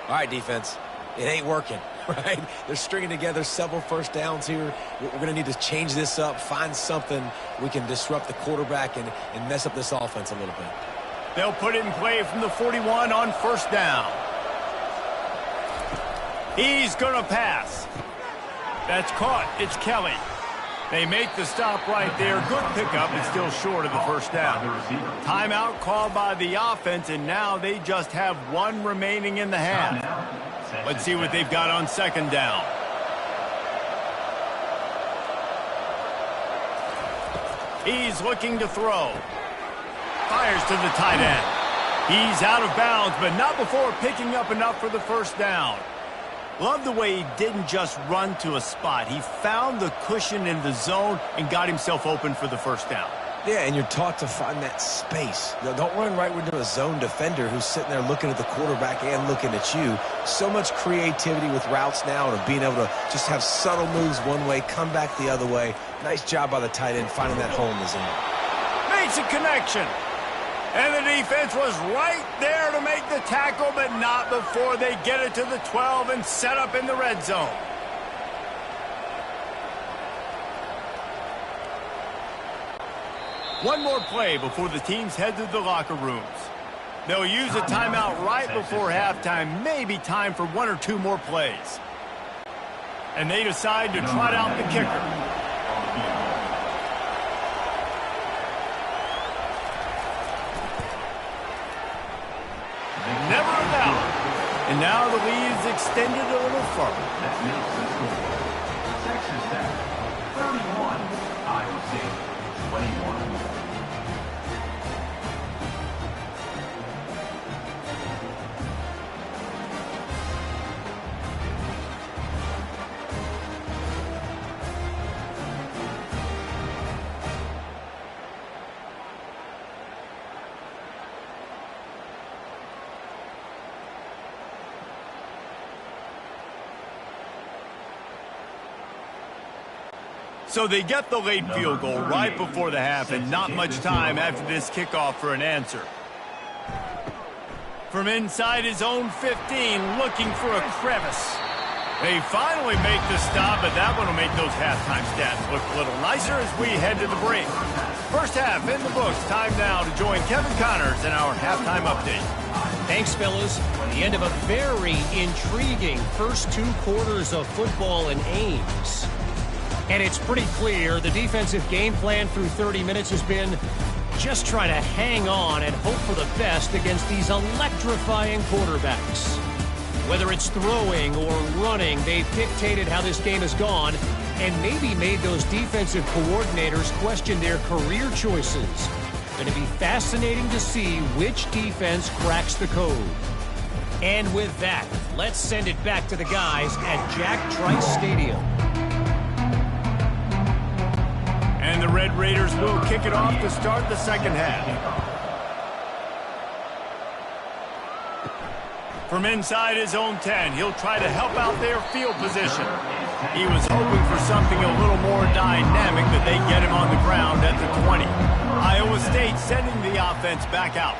All right, defense. It ain't working, right? They're stringing together several first downs here. We're going to need to change this up, find something we can disrupt the quarterback and mess up this offense a little bit. They'll put it in play from the 41 on first down. He's going to pass. That's caught. It's Kelly. They make the stop right there. Good pickup, but still short of the first down. Timeout called by the offense, and now they just have 1 remaining in the half. Let's see what they've got on second down. He's looking to throw. Fires to the tight end. He's out of bounds, but not before picking up enough for the first down. Love the way he didn't just run to a spot. He found the cushion in the zone and got himself open for the first down. Yeah, and you're taught to find that space. Don't run right into a zone defender who's sitting there looking at the quarterback and looking at you. So much creativity with routes now and being able to just have subtle moves one way, come back the other way. Nice job by the tight end finding that hole in the zone. Makes a connection. And the defense was right there to make the tackle, but not before they get it to the 12 and set up in the red zone. One more play before the teams head to the locker rooms. They'll use a timeout right before halftime, maybe time for 1 or 2 more plays. And they decide to trot out the kicker. Never a doubt. And now the lead is extended a little further. Texas Tech, 31. Iowa State, 21. So they get the late field goal right before the half and not much time after this kickoff for an answer. From inside his own 15, looking for a crevice. They finally make the stop, but that one will make those halftime stats look a little nicer as we head to the break. First half in the books. Time now to join Kevin Connors in our halftime update. Thanks, fellas. The end of a very intriguing first 2 quarters of football in Ames. And it's pretty clear the defensive game plan through 30 minutes has been just try to hang on and hope for the best against these electrifying quarterbacks. Whether it's throwing or running, they've dictated how this game has gone and maybe made those defensive coordinators question their career choices. Going to be fascinating to see which defense cracks the code. And with that, let's send it back to the guys at Jack Trice Stadium. And the Red Raiders will kick it off to start the second half. From inside his own 10, he'll try to help out their field position. He was hoping for something a little more dynamic, but they get him on the ground at the 20. Iowa State sending the offense back out.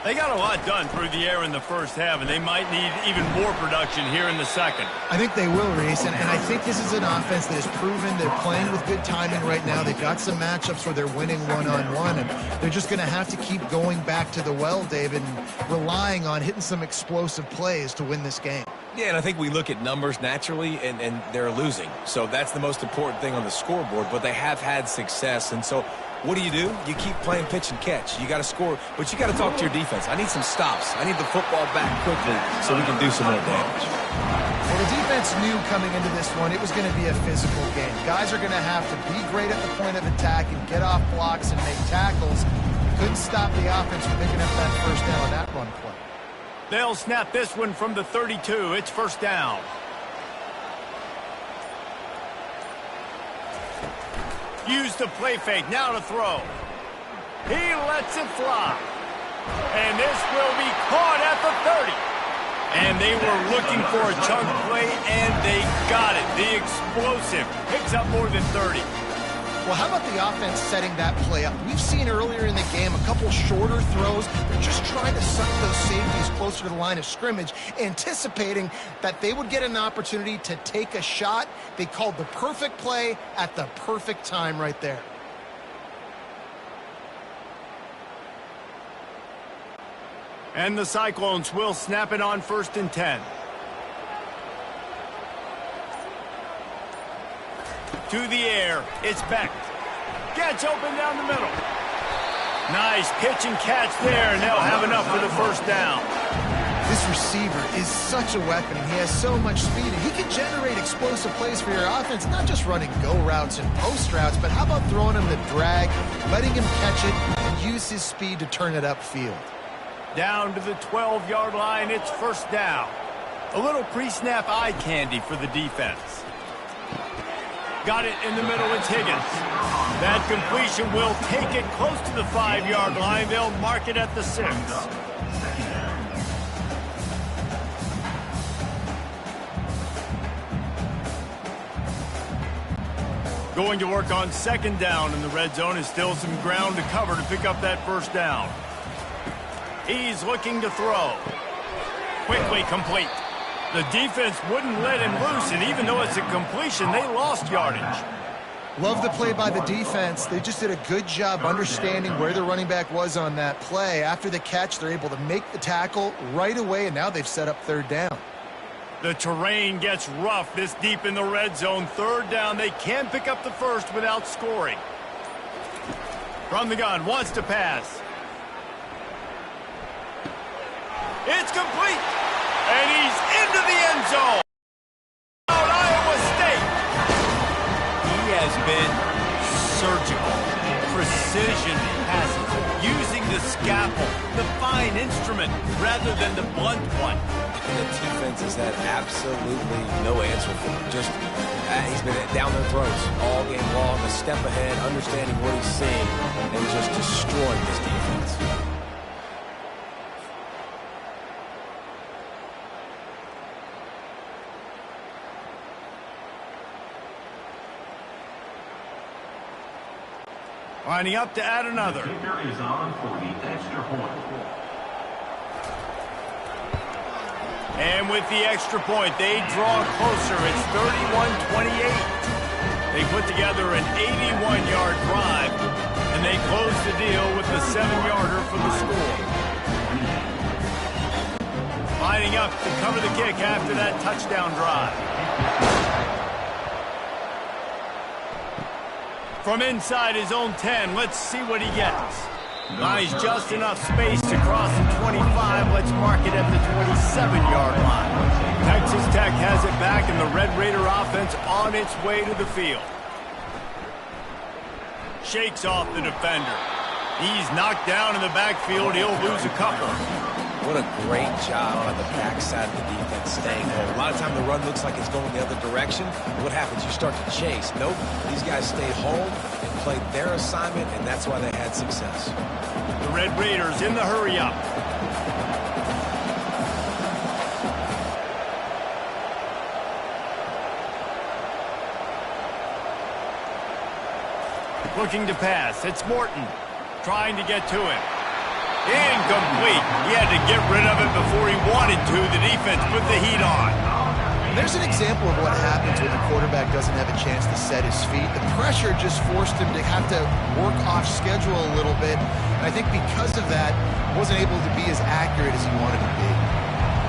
They got a lot done through the air in the first half, and they might need even more production here in the second. I think they will, Reese, and I think this is an offense that has proven they're playing with good timing right now. They've got some matchups where they're winning one-on-one, and they're just going to have to keep going back to the well, David, and relying on hitting some explosive plays to win this game. Yeah, and I think we look at numbers naturally, and they're losing. So that's the most important thing on the scoreboard, but they have had success, and so what do? You keep playing pitch and catch. You got to score, but you got to talk to your defense. I need some stops. I need the football back quickly so we can do some more damage. Well, the defense knew coming into this one it was going to be a physical game. Guys are going to have to be great at the point of attack and get off blocks and make tackles. Couldn't stop the offense from picking up that first down on that run play. They'll snap this one from the 32. It's first down. Use the play fake, now to throw. He lets it fly. And this will be caught at the 30. And they were looking for a chunk play, and they got it. The explosive picks up more than 30. Well, how about the offense setting that play up? We've seen earlier in the game a couple shorter throws. They're just trying to suck those safeties closer to the line of scrimmage, anticipating that they would get an opportunity to take a shot. They called the perfect play at the perfect time right there. And the Cyclones will snap it on 1st and 10. To the air, it's Beck. Gets open down the middle. Nice pitch and catch there, and they'll have enough for the first down. This receiver is such a weapon, and he has so much speed, and he can generate explosive plays for your offense, not just running go routes and post routes, but how about throwing him the drag, letting him catch it, and use his speed to turn it upfield. Down to the 12-yard line, it's first down. A little pre-snap eye candy for the defense. Got it in the middle, it's Higgins. That completion will take it close to the 5-yard line. They'll mark it at the 6. Going to work on 2nd down in the red zone. Is still some ground to cover to pick up that first down. He's looking to throw. Quickly complete. The defense wouldn't let him loose, and even though it's a completion, they lost yardage. Love the play by the defense. They just did a good job understanding where the running back was on that play. After the catch, they're able to make the tackle right away, and now they've set up 3rd down. The terrain gets rough this deep in the red zone. 3rd down. They can pick up the first without scoring. From the gun, wants to pass. It's complete. And he's into the end zone. Out Iowa State. He has been surgical. Precision passes. Using the scalpel, the fine instrument, rather than the blunt one. And the defense has had absolutely no answer for him. Just, he's been down their throats all game long, a step ahead, understanding what he's seeing, and just destroying this defense. Lining up to add another. Kicker is on for the extra point. And with the extra point, they draw closer. It's 31-28. They put together an 81-yard drive, and they close the deal with the 7-yarder for the score. Lining up to cover the kick after that touchdown drive. From inside his own 10, let's see what he gets. Nice, just enough space to cross the 25. Let's mark it at the 27-yard line. Texas Tech has it back, and the Red Raider offense on its way to the field. Shakes off the defender. He's knocked down in the backfield. He'll lose a couple. What a great job on the backside of the defense staying home. A lot of time the run looks like it's going the other direction. What happens? You start to chase. Nope. These guys stayed home and played their assignment, and that's why they had success. The Red Raiders in the hurry-up. Looking to pass. It's Morton. Trying to get to him. Incomplete. He had to get rid of it before he wanted to. The defense put the heat on. There's an example of what happens when the quarterback doesn't have a chance to set his feet. The pressure just forced him to have to work off schedule a little bit. And I think because of that, wasn't able to be as accurate as he wanted to be.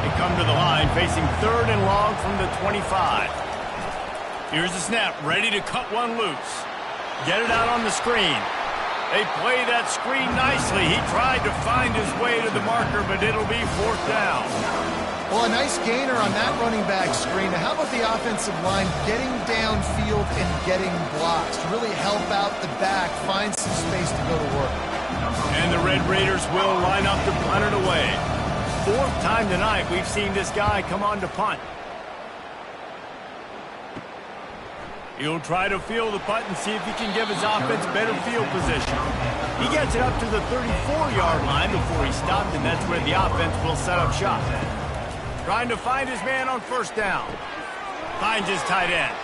They come to the line facing 3rd and long from the 25. Here's the snap, ready to cut one loose. Get it out on the screen. They play that screen nicely. He tried to find his way to the marker, but it'll be 4th down. Well, a nice gainer on that running back screen. Now, how about the offensive line getting downfield and getting blocks to really help out the back, find some space to go to work? And the Red Raiders will line up to punt it away. 4th time tonight we've seen this guy come on to punt. He'll try to field the punt and see if he can give his offense better field position. He gets it up to the 34-yard line before he stopped, and that's where the offense will set up shop. Trying to find his man on 1st down. Finds his tight end.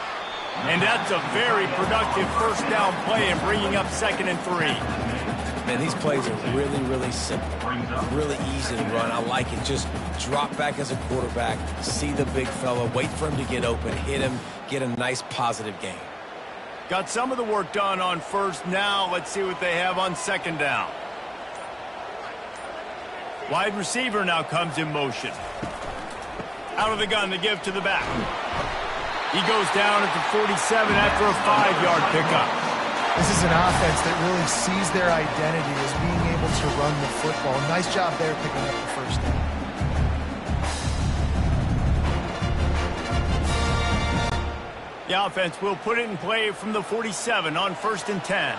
And that's a very productive 1st down play and bringing up 2nd and 3. Man, these plays are really, really simple. Really easy to run. I like it. Just drop back as a quarterback, see the big fella, wait for him to get open, hit him, get a nice positive gain. Got some of the work done on 1st. Now let's see what they have on 2nd down. Wide receiver now comes in motion. Out of the gun to give to the back. He goes down at the 47 after a 5-yard pickup. This is an offense that really sees their identity as being able to run the football. Nice job there picking up the 1st down. The offense will put it in play from the 47 on 1st and 10.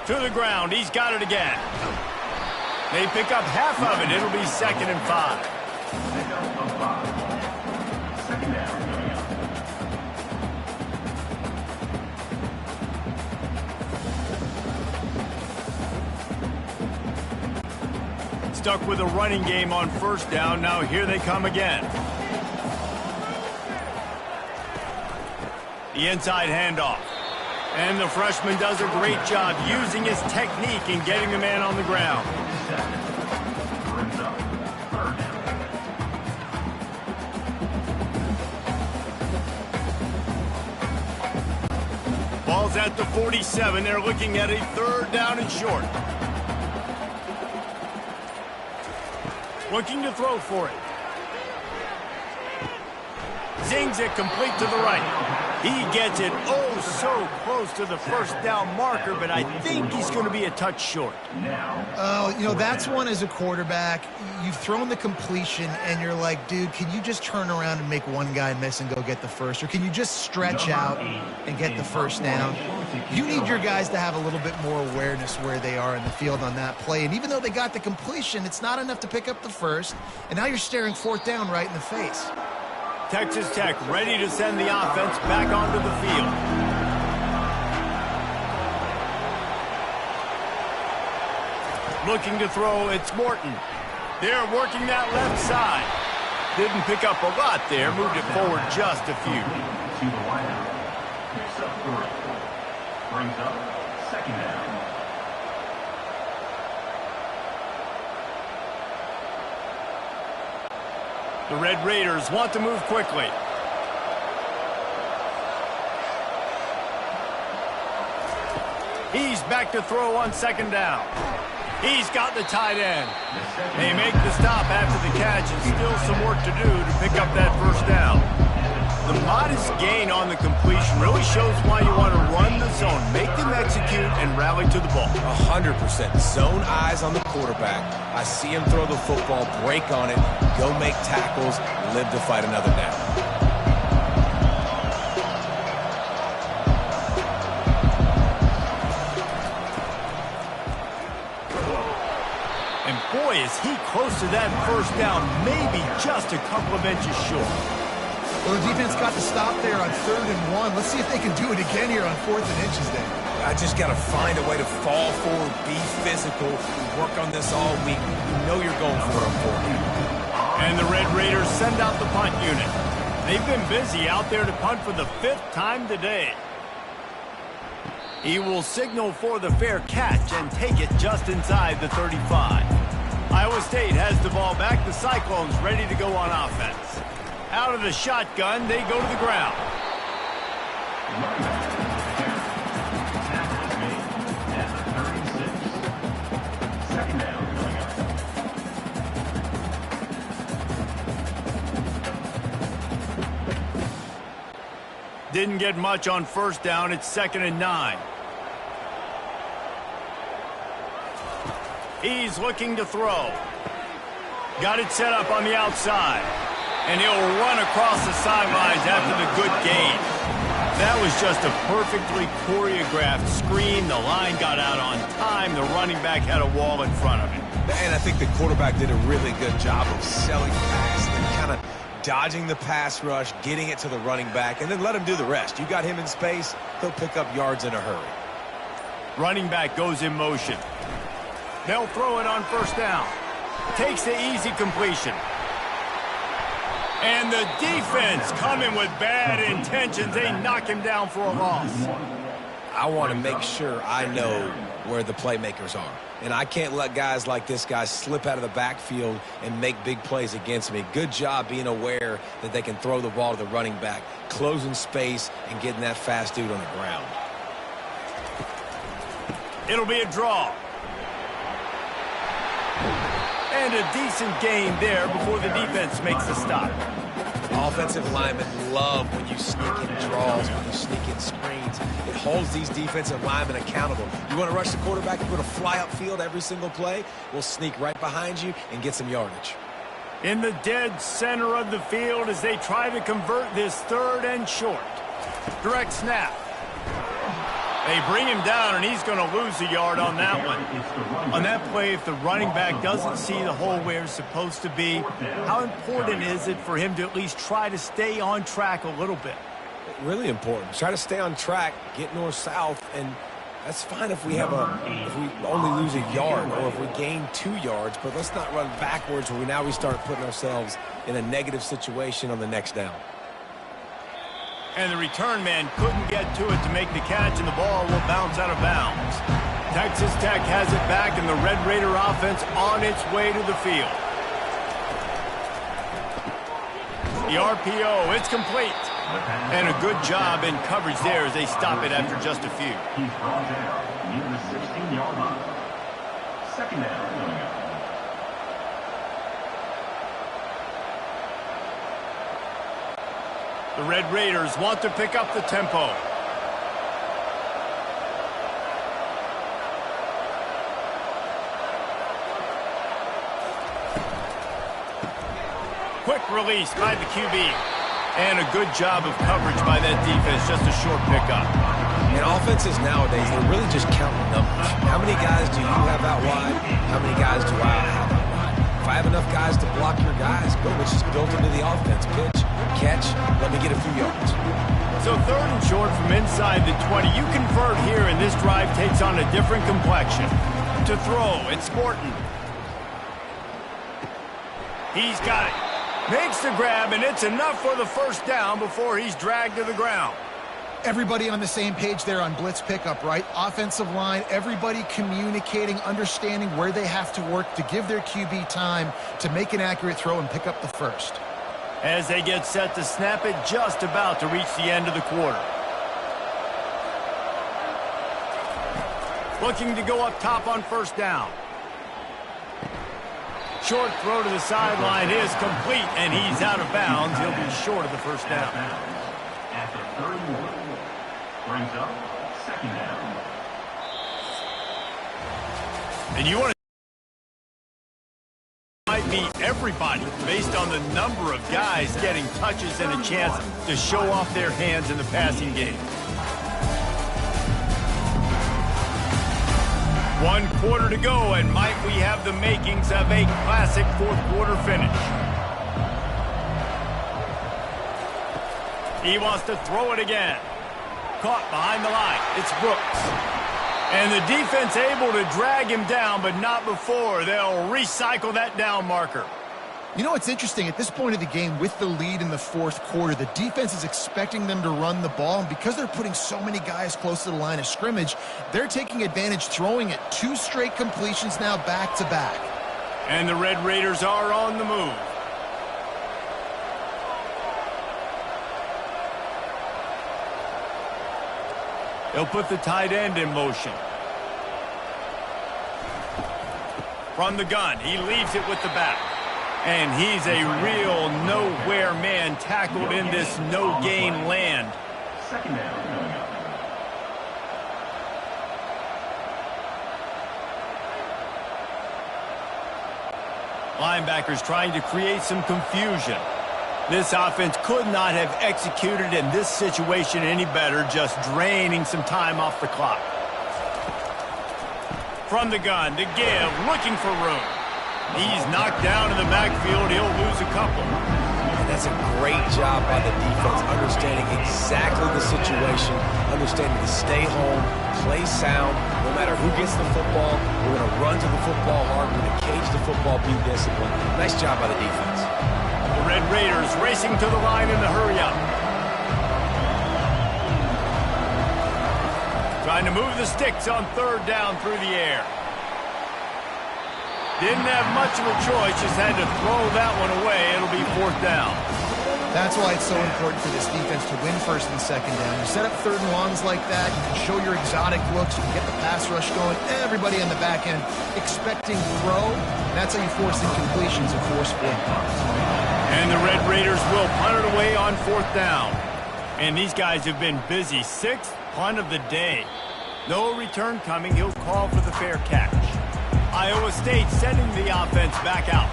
To the ground. He's got it again. They pick up half of it. It'll be 2nd and 5. Second down coming up. Stuck with a running game on 1st down. Now here they come again. The inside handoff. And the freshman does a great job using his technique and getting the man on the ground. Brings up 3rd down. Ball's at the 47. They're looking at a 3rd down and short. Looking to throw for it. Zings it complete to the right. He gets it oh so close to the 1st down marker, but I think he's going to be a touch short. Oh, you know, that's one as a quarterback. You've thrown the completion, and you're like, dude, can you just turn around and make one guy miss and go get the 1st? Or can you just stretch out and get the 1st down? You need your guys to have a little bit more awareness where they are in the field on that play. And even though they got the completion, it's not enough to pick up the 1st. And now you're staring 4th down right in the face. Texas Tech ready to send the offense back onto the field. Looking to throw, it's Morton. They're working that left side. Didn't pick up a lot there, moved it forward just a few. To the wideout. brings up second down. The Red Raiders want to move quickly. He's back to throw on second down. He's got the tight end. They make the stop after the catch, and still some work to do to pick up that first down. The modest gain on the completion really shows why you want to run the zone, make them execute, and rally to the ball. 100%. Zone eyes on the quarterback. I see him throw the football, break on it, go make tackles, live to fight another down. Boy, is he close to that first down, maybe just a couple of inches short. Well, the defense got the stop there on 3rd and 1. Let's see if they can do it again here on 4th and inches there. I just got to find a way to fall forward, be physical, work on this all week. You know you're going for it on 4th. And the Red Raiders send out the punt unit. They've been busy out there to punt for the 5th time today. He will signal for the fair catch and take it just inside the 35. Iowa State has the ball back. The Cyclones ready to go on offense. Out of the shotgun, they go to the ground. Tackle is made at the 36. Second down coming up. Didn't get much on first down. It's 2nd and 9. He's looking to throw. Got it set up on the outside. And he'll run across the sidelines after the good gain. That was just a perfectly choreographed screen. The line got out on time. The running back had a wall in front of him. And I think the quarterback did a really good job of selling past and kind of dodging the pass rush, getting it to the running back, and then let him do the rest. You got him in space, he'll pick up yards in a hurry. Running back goes in motion. They'll throw it on first down. Takes the easy completion. And the defense coming with bad intentions. They knock him down for a loss. I want to make sure I know where the playmakers are. And I can't let guys like this guy slip out of the backfield and make big plays against me. Good job being aware that they can throw the ball to the running back, closing space, and getting that fast dude on the ground. It'll be a draw. And a decent gain there before the defense makes the stop. Offensive linemen love when you sneak in draws, when you sneak in screens. It holds these defensive linemen accountable. You want to rush the quarterback, you want to fly upfield every single play, we'll sneak right behind you and get some yardage. In the dead center of the field as they try to convert this 3rd and short. Direct snap. They bring him down, and he's going to lose a yard on that one. On that play, if the running back doesn't see the hole where it's supposed to be, how important is it for him to at least try to stay on track a little bit? Really important. Try to stay on track, get north-south, and that's fine if we only lose a yard or if we gain 2 yards, but let's not run backwards where now we start putting ourselves in a negative situation on the next down. And the return man couldn't get to it to make the catch, and the ball will bounce out of bounds. Texas Tech has it back, and the Red Raider offense on its way to the field. The RPO, it's complete. And a good job in coverage there as they stop it after just a few. He's brought down near the 16-yard line. Second down coming up. The Red Raiders want to pick up the tempo. Quick release by the QB. And a good job of coverage by that defense. Just a short pickup. And offenses nowadays, they're really just counting numbers. How many guys do you have out wide? How many guys do I have out wide? If I have enough guys to block your guys, boom, it's just built into the offense. Pitch, catch, let me get a few yards. So 3rd and short from inside the 20. You convert here, and this drive takes on a different complexion. To throw, it's Morton. He's got it. Makes the grab, and it's enough for the first down before he's dragged to the ground. Everybody on the same page there on blitz pickup, right? Offensive line, everybody communicating, understanding where they have to work to give their QB time to make an accurate throw and pick up the first. As they get set to snap it, just about to reach the end of the quarter. Looking to go up top on first down. Short throw to the sideline is complete, and he's out of bounds. He'll be short of the first down. After 31, brings up second down. And you want to might be everybody based on the number of guys getting touches and a chance to show off their hands in the passing game. 1 quarter to go, and might we have the makings of a classic fourth quarter finish. He wants to throw it again. Caught behind the line. It's Brooks. And the defense able to drag him down, but not before. They'll recycle that down marker. You know what's interesting? At this point of the game, with the lead in the fourth quarter, the defense is expecting them to run the ball, and because they're putting so many guys close to the line of scrimmage, they're taking advantage, throwing it 2 straight completions now back-to-back. And the Red Raiders are on the move. They'll put the tight end in motion. From the gun, he leaves it with the back. And he's a real nowhere man tackled in this no-gain land. Second down coming up. Linebackers trying to create some confusion. This offense could not have executed in this situation any better, just draining some time off the clock. From the gun to give, looking for room. He's knocked down in the backfield. He'll lose a couple. And that's a great job by the defense, understanding exactly the situation, understanding to stay home, play sound. No matter who gets the football, we're going to run to the football hard. We're going to cage the football, be disciplined. Nice job by the defense. The Red Raiders racing to the line in the hurry-up. Trying to move the sticks on third down through the air. Didn't have much of a choice, just had to throw that one away. It'll be fourth down. That's why it's so important for this defense to win first and second down. You set up third and longs like that, you can show your exotic looks, you can get the pass rush going, everybody on the back end expecting throw. That's how you force incompletions and force fourth downs. And the Red Raiders will punt it away on fourth down. And these guys have been busy. 6th punt of the day. No return coming. He'll call for the fair catch. Iowa State sending the offense back out.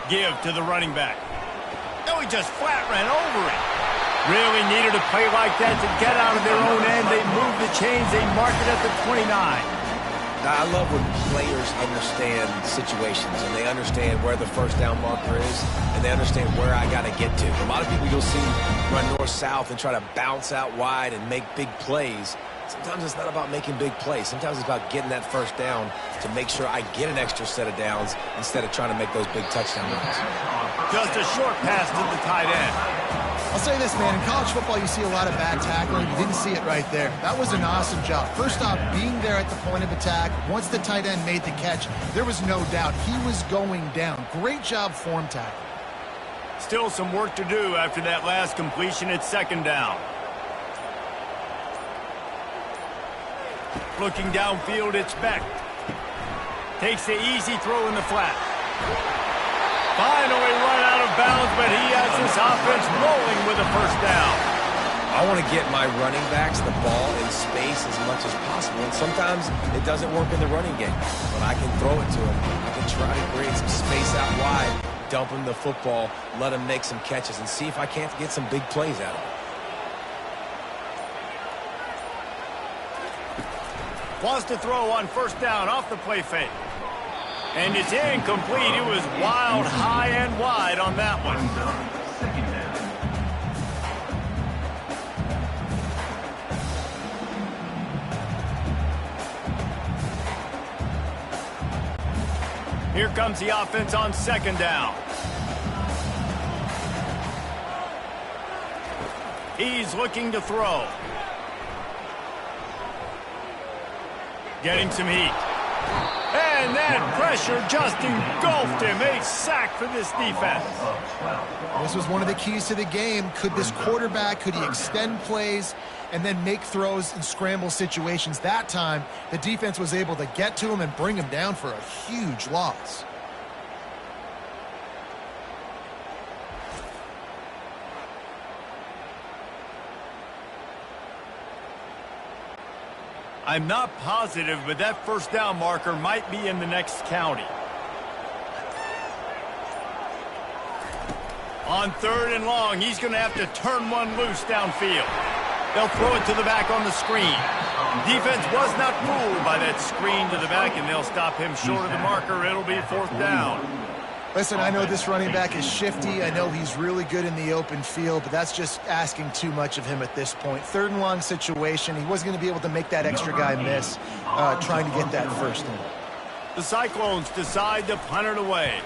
Give to the running back. No, he just flat ran over it. Really needed a play like that to get out of their own end. They move the chains. They mark it at the 29. I love when players understand situations and they understand where the first down marker is and they understand where I got to get to. A lot of people you'll see run north-south and try to bounce out wide and make big plays. Sometimes it's not about making big plays. Sometimes it's about getting that first down to make sure I get an extra set of downs instead of trying to make those big touchdown runs. Just a short pass to the tight end. I'll say this, man. In college football, you see a lot of bad tackling. You didn't see it right there. That was an awesome job. First off, being there at the point of attack. Once the tight end made the catch, there was no doubt he was going down. Great job form tackle. Still some work to do after that last completion at second down. Looking downfield, it's Beck. Takes the easy throw in the flat. Finally run out of bounds, but he has this offense rolling with a first down. I want to get my running backs the ball in space as much as possible. And sometimes it doesn't work in the running game, but I can throw it to him. I can try to create some space out wide, dump him the football, let him make some catches, and see if I can't get some big plays out of him. Wants to throw on first down off the play fake. And it's incomplete. It was wild, high, and wide on that one. Second down. Here comes the offense on second down. He's looking to throw. Getting some heat. And that pressure just engulfed him. A sack for this defense. This was one of the keys to the game. Could this quarterback, could he extend plays and then make throws in scramble situations? That time, the defense was able to get to him and bring him down for a huge loss. I'm not positive, but that first down marker might be in the next county. On 3rd and long, he's going to have to turn one loose downfield. They'll throw it to the back on the screen. Defense was not fooled by that screen to the back, and they'll stop him short of the marker. It'll be 4th down. Listen, I know this running back is shifty. I know he's really good in the open field, but that's just asking too much of him at this point. 3rd and long situation. He wasn't going to be able to make that extra guy miss trying to get that first in. The Cyclones decide to punt it away.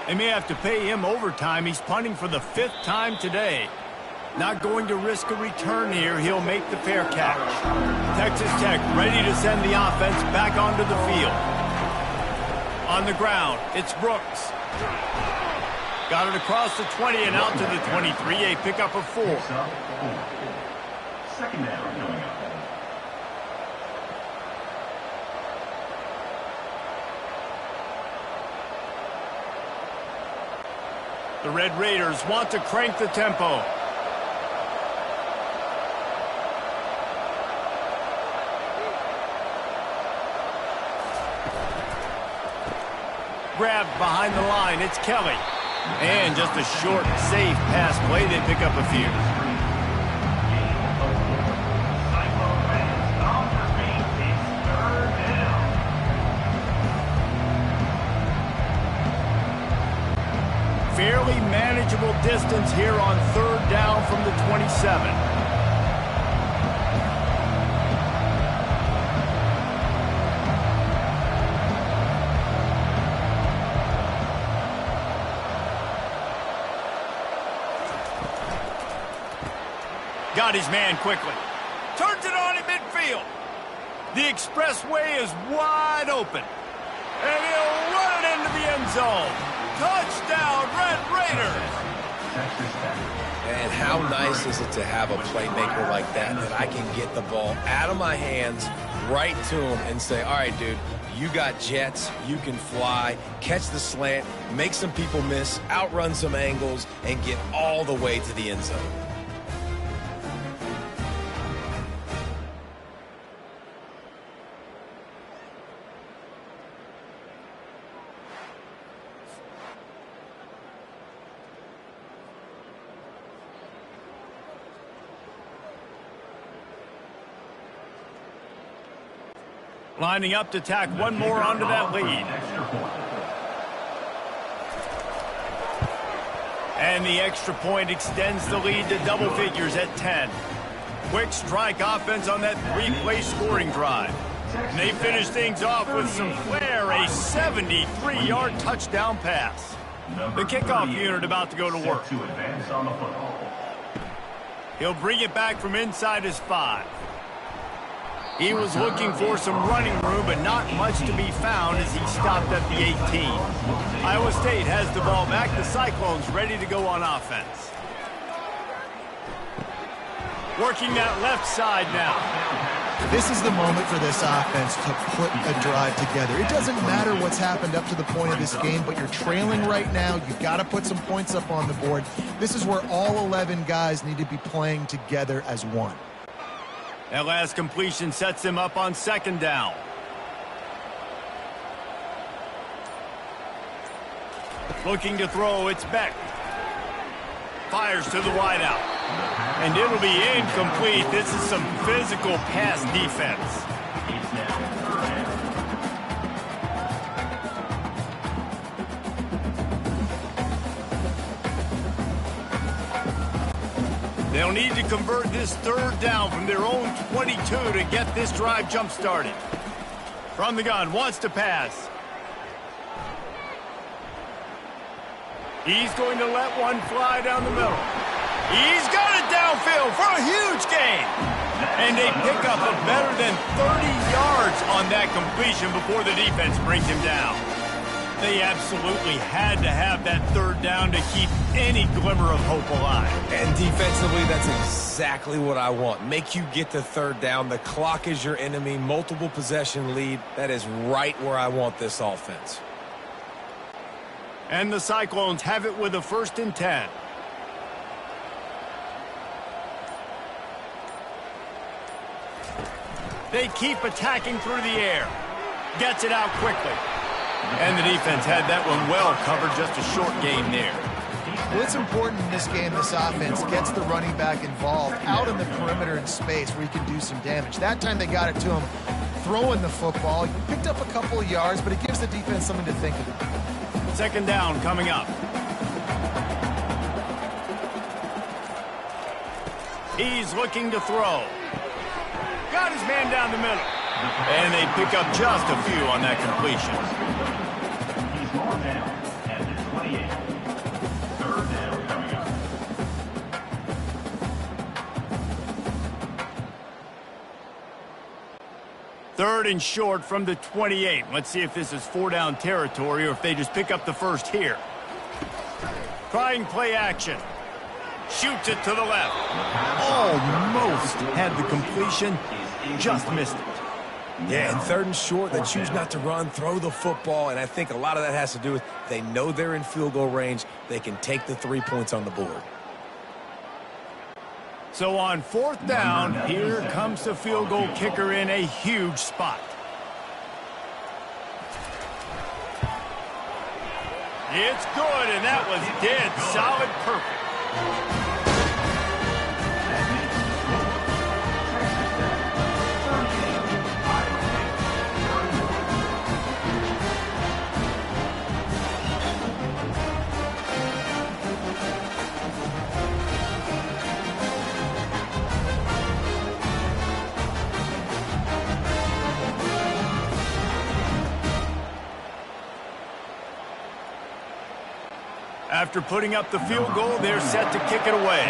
They may have to pay him overtime. He's punting for the 5th time today. Not going to risk a return here. He'll make the fair catch. Texas Tech ready to send the offense back onto the field. On the ground, it's Brooks. Got it across the 20 and out to the 23. A pickup of 4. 2nd down coming up. The Red Raiders want to crank the tempo. Grabbed behind the line, it's Kelly. And just a short, safe pass play, they pick up a few. Fairly manageable distance here on 3rd down from the 27. Got his man quickly. Turns it on in midfield. The expressway is wide open. And he'll run it into the end zone. Touchdown, Red Raiders. And how nice is it to have a playmaker like that I can get the ball out of my hands right to him and say, all right, dude, you got jets, you can fly, catch the slant, make some people miss, outrun some angles, and get all the way to the end zone. Lining up to tack one more onto that lead. And the extra point extends the lead to double figures at 10. Quick strike offense on that 3-play scoring drive. And they finish things off with some flair, a 73-yard touchdown pass. The kickoff unit about to go to work. He'll bring it back from inside his 5. He was looking for some running room, but not much to be found as he stopped at the 18. Iowa State has the ball back. The Cyclones ready to go on offense. Working that left side now. This is the moment for this offense to put a drive together. It doesn't matter what's happened up to the point of this game, but you're trailing right now. You've got to put some points up on the board. This is where all 11 guys need to be playing together as one. That last completion sets him up on 2nd down. Looking to throw, it's Beck. Fires to the wideout. And it'll be incomplete. This is some physical pass defense. They'll need to convert this 3rd down from their own 22 to get this drive jump-started. From the gun, wants to pass. He's going to let one fly down the middle. He's got it downfield for a huge gain. And they pick up a better than 30 yards on that completion before the defense brings him down. They absolutely had to have that third down to keep any glimmer of hope alive. And defensively, that's exactly what I want. Make you get the third down. The clock is your enemy. Multiple possession lead. That is right where I want this offense. And the Cyclones have it with a 1st and 10. They keep attacking through the air. Gets it out quickly. And the defense had that one well covered, just a short gain there. Well, it's important in this game, this offense gets the running back involved out in the perimeter in space where he can do some damage. That time they got it to him throwing the football. He picked up a couple of yards, but it gives the defense something to think about. 2nd down coming up. He's looking to throw. Got his man down the middle. And they pick up just a few on that completion. He's going down at the 28. 3rd down coming up. Third and short from the 28. Let's see if this is 4-down territory or if they just pick up the first here. Trying play action. Shoots it to the left. Almost had the completion. Just missed it. Yeah, and 3rd and short, they choose not to run, throw the football, and I think a lot of that has to do with they know they're in field goal range. They can take the 3 points on the board. So on 4th down, here comes the field goal kicker in a huge spot. It's good, and that was dead solid perfect. After putting up the field goal, they're set to kick it away.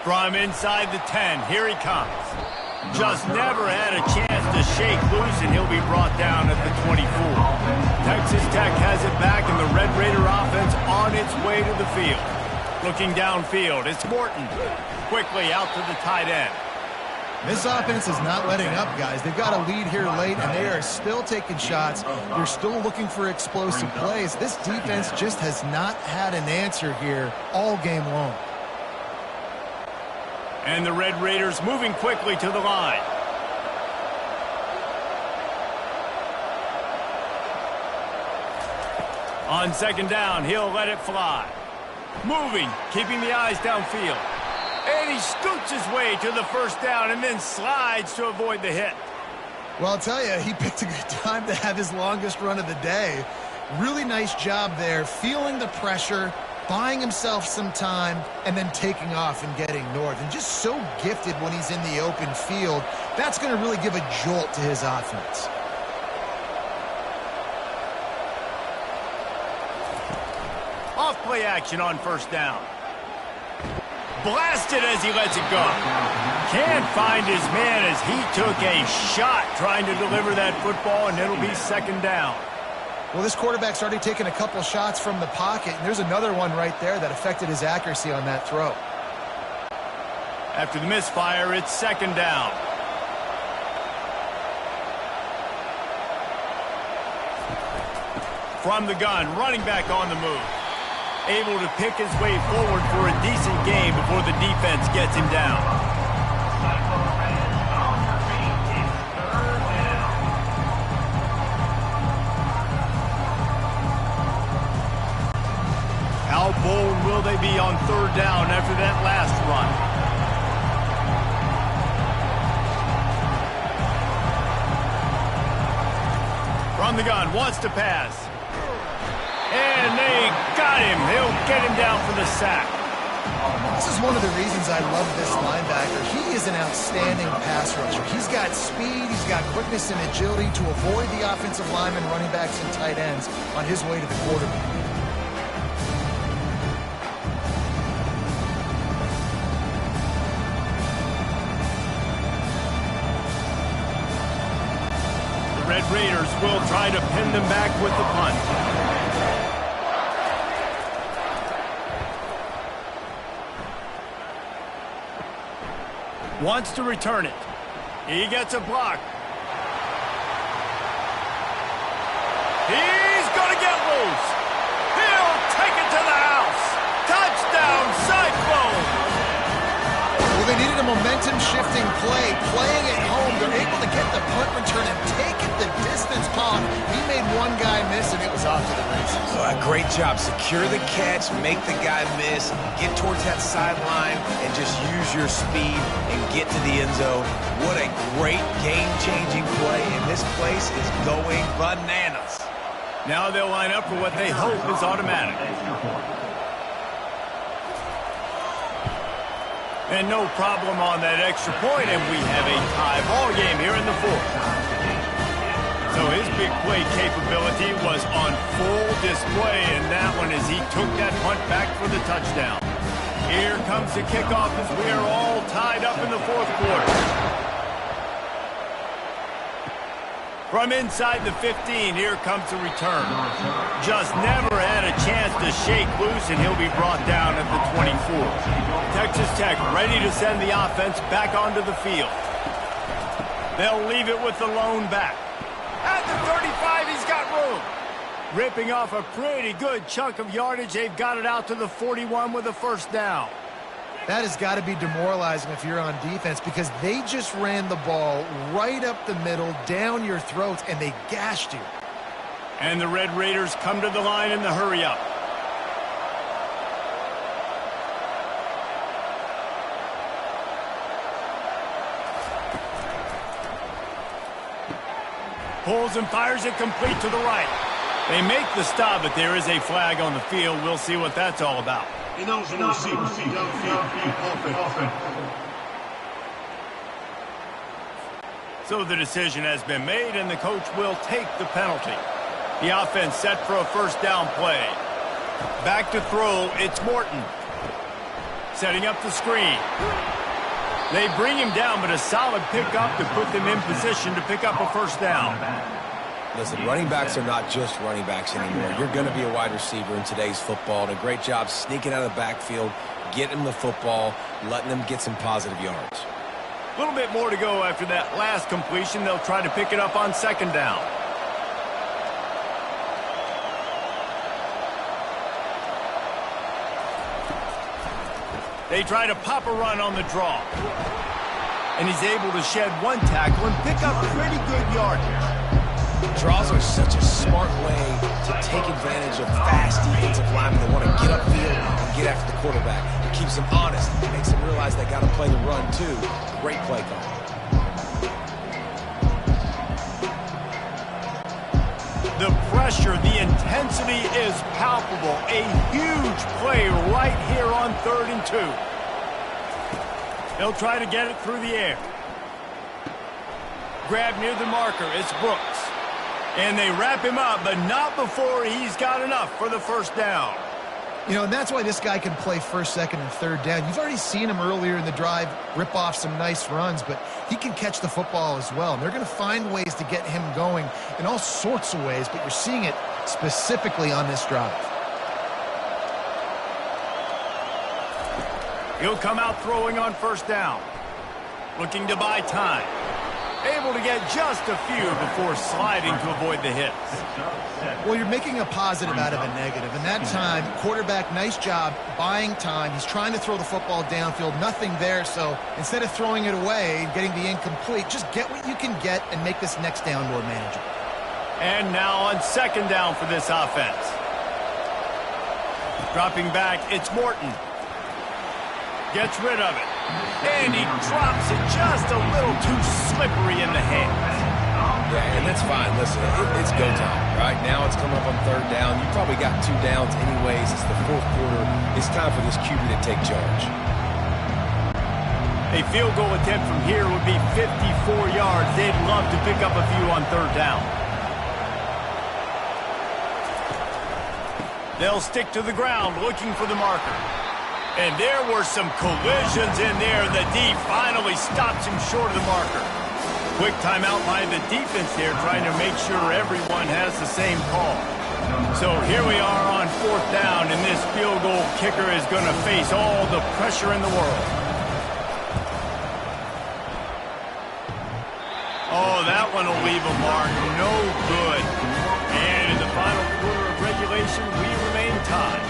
From inside the 10, here he comes. Just never had a chance to shake loose, and he'll be brought down at the 24. Texas Tech has it back, and the Red Raider offense on its way to the field. Looking downfield, it's Morton. Quickly out to the tight end. This offense is not letting up, guys. They've got a lead here late, and they are still taking shots. They're still looking for explosive plays. This defense just has not had an answer here all game long. And the Red Raiders moving quickly to the line. On 2nd down, he'll let it fly. Moving, keeping the eyes downfield. And he scoots his way to the 1st down and then slides to avoid the hit. Well, I'll tell you, he picked a good time to have his longest run of the day. Really nice job there, feeling the pressure, buying himself some time, and then taking off and getting north. And just so gifted when he's in the open field. That's going to really give a jolt to his offense. Off play action on 1st down. Blasted as he lets it go. Can't find his man as he took a shot trying to deliver that football, and it'll be 2nd down. Well, this quarterback's already taken a couple shots from the pocket, and there's another one right there that affected his accuracy on that throw. After the misfire, it's 2nd down. From the gun, running back on the move. Able to pick his way forward for a decent game before the defense gets him down. How bold will they be on 3rd down after that last run? From the gun, wants to pass. And they got him. They'll get him down for the sack. This is one of the reasons I love this linebacker. He is an outstanding pass rusher. He's got speed, he's got quickness and agility to avoid the offensive linemen, running backs, and tight ends on his way to the quarterback. Raiders will try to pin them back with the punt. Wants to return it. He gets a block. He's going to get loose. He'll take it to the house. Touchdown, Cyclones. Well, they needed a momentum-shifting play. Playing at home, they're able to get the punt return and take it the distance. Paul, he made one guy miss, and it was off to the races. Great job. Secure the catch, make the guy miss, get towards that sideline, and just use your speed and get to the end zone. What a great game-changing play, and this place is going bananas. Now they'll line up for what they hope is automatic. And no problem on that extra point, and we have a tie ball game here in the fourth. So his big play capability was on full display in that one as he took that punt back for the touchdown. Here comes the kickoff as we are all tied up in the fourth quarter. From inside the 15, here comes the return. Just never had a chance to shake loose, and he'll be brought down at the 24. Texas Tech ready to send the offense back onto the field. They'll leave it with the lone back. At the 35, he's got room. Ripping off a pretty good chunk of yardage. They've got it out to the 41 with a first down. That has got to be demoralizing if you're on defense because they just ran the ball right up the middle, down your throats, and they gashed you. And the Red Raiders come to the line in the hurry-up. Pulls and fires it complete to the right. They make the stop, but there is a flag on the field. We'll see what that's all about. So the decision has been made, and the coach will take the penalty. The offense set for a first down play. Back to throw, it's Morton. Setting up the screen. They bring him down, but a solid pickup to put them in position to pick up a first down. Listen, running backs are not just running backs anymore. You're going to be a wide receiver in today's football, and a great job sneaking out of the backfield, getting them the football, letting them get some positive yards. A little bit more to go after that last completion. They'll try to pick it up on second down. They try to pop a run on the draw. And he's able to shed one tackle and pick up pretty good yardage. Draws are such a smart way to take advantage of fast defensive linemen that want to get upfield and get after the quarterback. It keeps them honest. It makes them realize they got to play the run, too. Great play call. The pressure, the intensity is palpable. A huge play right here on 3rd and 2. They'll try to get it through the air. Grab near the marker. It's Brooks. And they wrap him up, but not before he's got enough for the first down. You know, and that's why this guy can play first, second, and third down. You've already seen him earlier in the drive rip off some nice runs, but he can catch the football as well. And they're going to find ways to get him going in all sorts of ways, but you're seeing it specifically on this drive. He'll come out throwing on first down. Looking to buy time. Able to get just a few before sliding to avoid the hits. Well, you're making a positive out of a negative. And that time, quarterback, nice job buying time. He's trying to throw the football downfield. Nothing there. So instead of throwing it away and getting the incomplete, just get what you can get and make this next down more manageable. And now on second down for this offense. Dropping back, it's Morton. Gets rid of it. And he drops it just a little too slippery in the hands. Yeah, and that's fine. Listen, it's go time. Right now it's coming up on third down. You probably got 2 downs anyways. It's the fourth quarter. It's time for this QB to take charge. A field goal attempt from here would be 54 yards. They'd love to pick up a few on third down. They'll stick to the ground looking for the marker. And there were some collisions in there. The D finally stops him short of the marker. Quick timeout by the defense here, trying to make sure everyone has the same call. So here we are on 4th down, and this field goal kicker is going to face all the pressure in the world. Oh, that one will leave a mark. No good. And in the final quarter of regulation, we remain tied.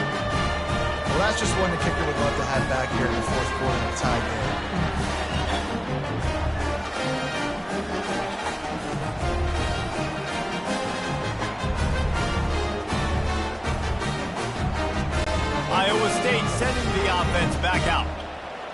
Well, that's just one the kicker would love to have back here in the 4th quarter of the tie game. Iowa State sending the offense back out.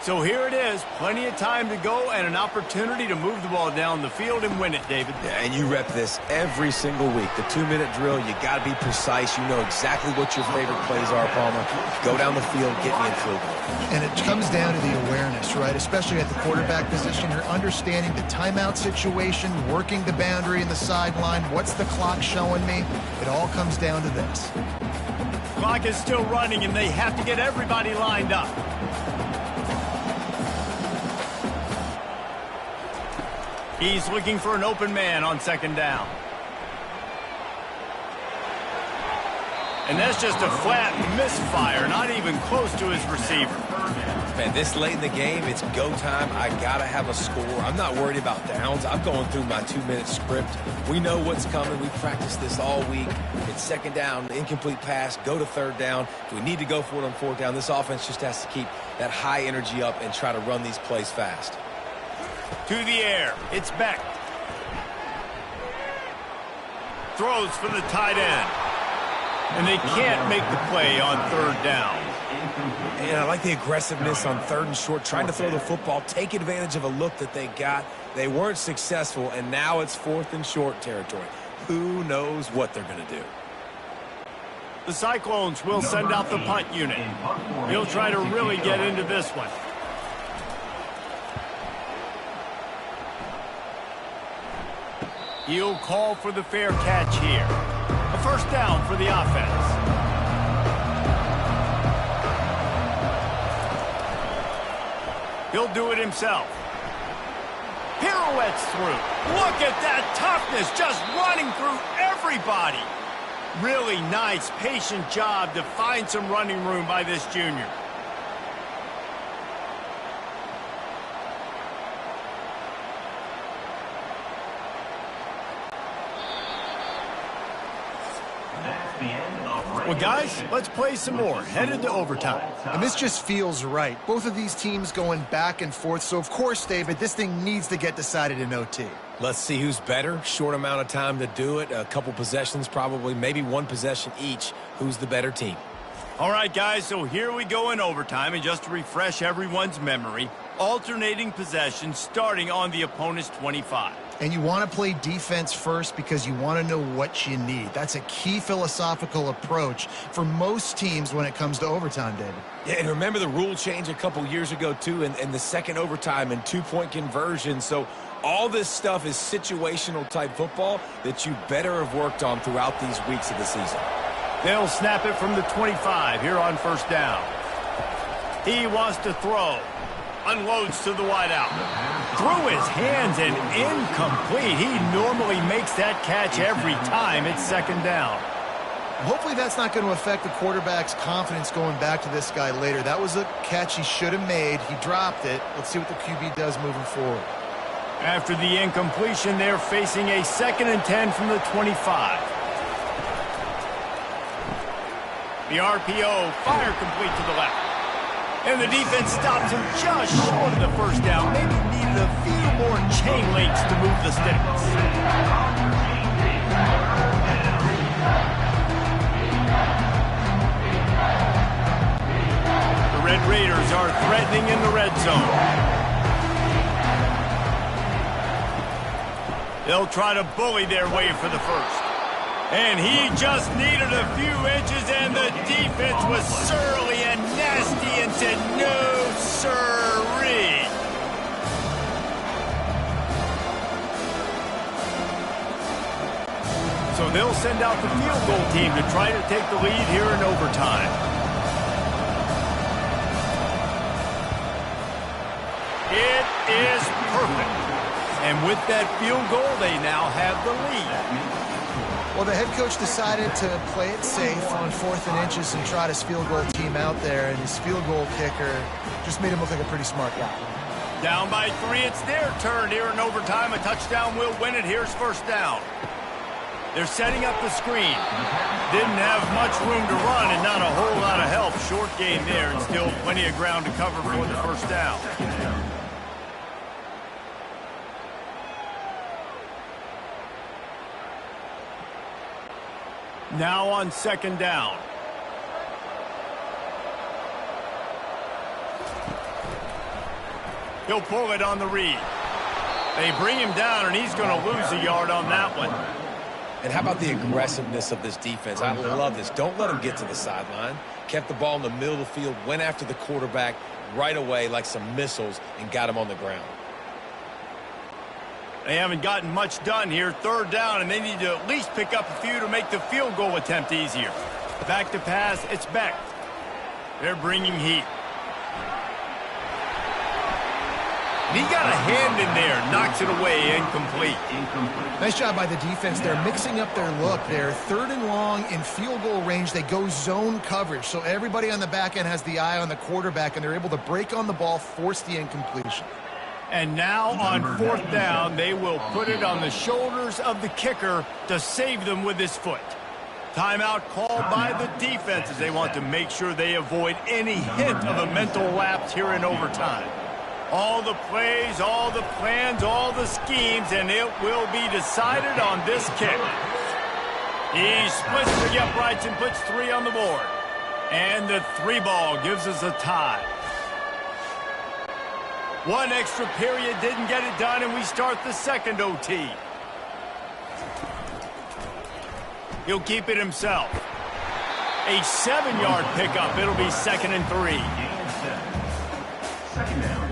So here it is, plenty of time to go and an opportunity to move the ball down the field and win it, David. Yeah, and you rep this every single week. The 2-minute drill, you got to be precise. You know exactly what your favorite plays are, Palmer. Go down the field, get me in field goal. And it comes down to the awareness, right? Especially at the quarterback position. You're understanding the timeout situation, working the boundary and the sideline. What's the clock showing me? It all comes down to this. Clock is still running, and they have to get everybody lined up. He's looking for an open man on 2nd down. And that's just a flat misfire, not even close to his receiver. Man, this late in the game, it's go time. I got to have a score. I'm not worried about downs. I'm going through my 2-minute script. We know what's coming. We practiced this all week. It's 2nd down, incomplete pass, go to 3rd down. If we need to go for it on 4th down, this offense just has to keep that high energy up and try to run these plays fast. To the air, it's Beck. Throws for the tight end. And they can't make the play on 3rd down. And I like the aggressiveness on 3rd and short, trying to throw the football, take advantage of a look that they got. They weren't successful, and now it's 4th and short territory. Who knows what they're going to do? The Cyclones will send out the punt unit. He'll try to really get into this one. He'll call for the fair catch here. A 1st down for the offense. He'll do it himself. Pirouettes through. Look at that toughness, just running through everybody. Really nice, patient job to find some running room by this junior. Well, guys, let's play some more. Headed to overtime. And this just feels right. Both of these teams going back and forth. So, of course, David, this thing needs to get decided in OT. Let's see who's better. Short amount of time to do it. A couple possessions probably, maybe one possession each. Who's the better team? All right, guys, so here we go in overtime. And just to refresh everyone's memory, alternating possessions starting on the opponent's 25. And you want to play defense first because you want to know what you need. That's a key philosophical approach for most teams when it comes to overtime, David. Yeah, and remember the rule change a couple years ago, too, and the second overtime and 2-point conversion. So all this stuff is situational type football that you better have worked on throughout these weeks of the season. They'll snap it from the 25 here on 1st down. He wants to throw. Unloads to the wideout. Through his hands and incomplete. He normally makes that catch every time. It's 2nd down. Hopefully that's not going to affect the quarterback's confidence going back to this guy later. That was a catch he should have made. He dropped it. Let's see what the QB does moving forward. After the incompletion, they're facing a 2nd and 10 from the 25. The RPO, fire complete to the left. And the defense stops him just short of the 1st down. Maybe needed a few more chain links to move the sticks. The Red Raiders are threatening in the red zone. They'll try to bully their way for the 1st. And he just needed a few inches, and the defense was surly and nasty and said, no, sirree. So they'll send out the field goal team to try to take the lead here in overtime. It is perfect. And with that field goal, they now have the lead. Well, the head coach decided to play it safe on 4th and inches and trot his field goal team out there, and his field goal kicker just made him look like a pretty smart guy. Down by 3, it's their turn here in overtime. A touchdown will win it. Here's first down. They're setting up the screen. Didn't have much room to run and not a whole lot of help. Short gain there and still plenty of ground to cover for the first down. Now on second down. He'll pull it on the read. They bring him down, and he's going to lose a yard on that one. And how about the aggressiveness of this defense? I love this. Don't let them get to the sideline. Kept the ball in the middle of the field, went after the quarterback right away like some missiles, and got him on the ground. They haven't gotten much done here. Third down, and they need to at least pick up a few to make the field goal attempt easier. Back to pass, it's Beck. They're bringing heat. He got a hand in there, knocks it away, incomplete. Nice job by the defense. They're mixing up their look. They're 3rd and long in field goal range. They go zone coverage, so everybody on the back end has the eye on the quarterback, and they're able to break on the ball, force the incompletion. And now on 4th down, they will put it on the shoulders of the kicker to save them with his foot. Timeout called by the defense as they want to make sure they avoid any hint of a mental lapse here in overtime. All the plays, all the plans, all the schemes, and it will be decided on this kick. He splits the uprights and puts 3 on the board. And the 3 ball gives us a tie. One extra period didn't get it done, and we start the second OT. He'll keep it himself. A 7-yard pickup. It'll be 2nd and 3. Second down.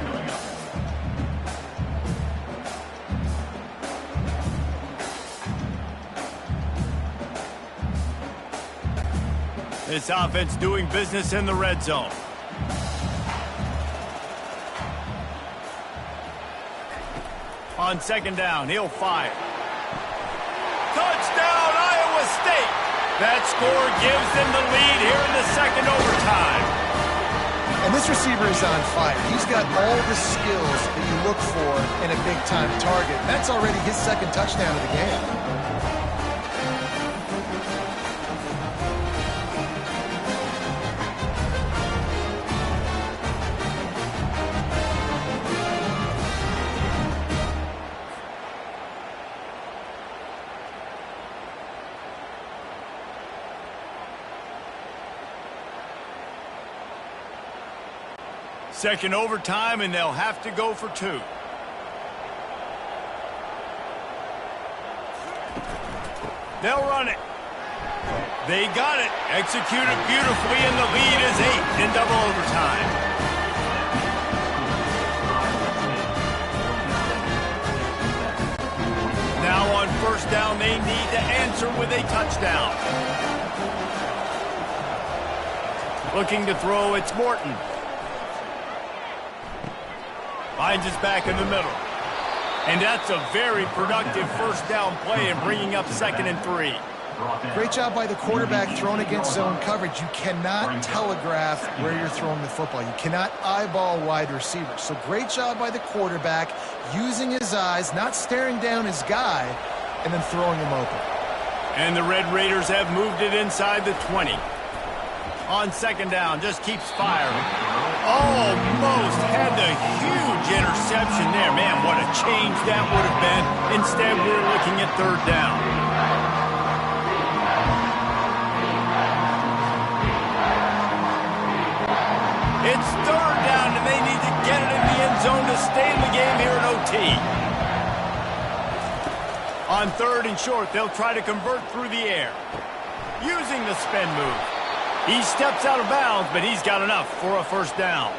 This offense doing business in the red zone. On second down, he'll fire. Touchdown, Iowa State! That score gives them the lead here in the second overtime. And this receiver is on fire. He's got all the skills that you look for in a big-time target. That's already his 2nd touchdown of the game. Second overtime, and they'll have to go for 2. They'll run it. They got it. Executed beautifully, and the lead is 8 in double overtime. Now on first down, they need to answer with a touchdown. Looking to throw, it's Morton. Finds his back in the middle. And that's a very productive first down play and bringing up 2nd and 3. Great job by the quarterback throwing against zone coverage. You cannot telegraph where you're throwing the football. You cannot eyeball wide receivers. So great job by the quarterback using his eyes, not staring down his guy, and then throwing him open. And the Red Raiders have moved it inside the 20. On second down, just keeps firing. Almost had the huge interception there. Man, what a change that would have been. Instead, we're looking at third down. It's third down, and they need to get it in the end zone to stay in the game here in OT. On 3rd and short, they'll try to convert through the air. Using the spin move. He steps out of bounds, but he's got enough for a first down.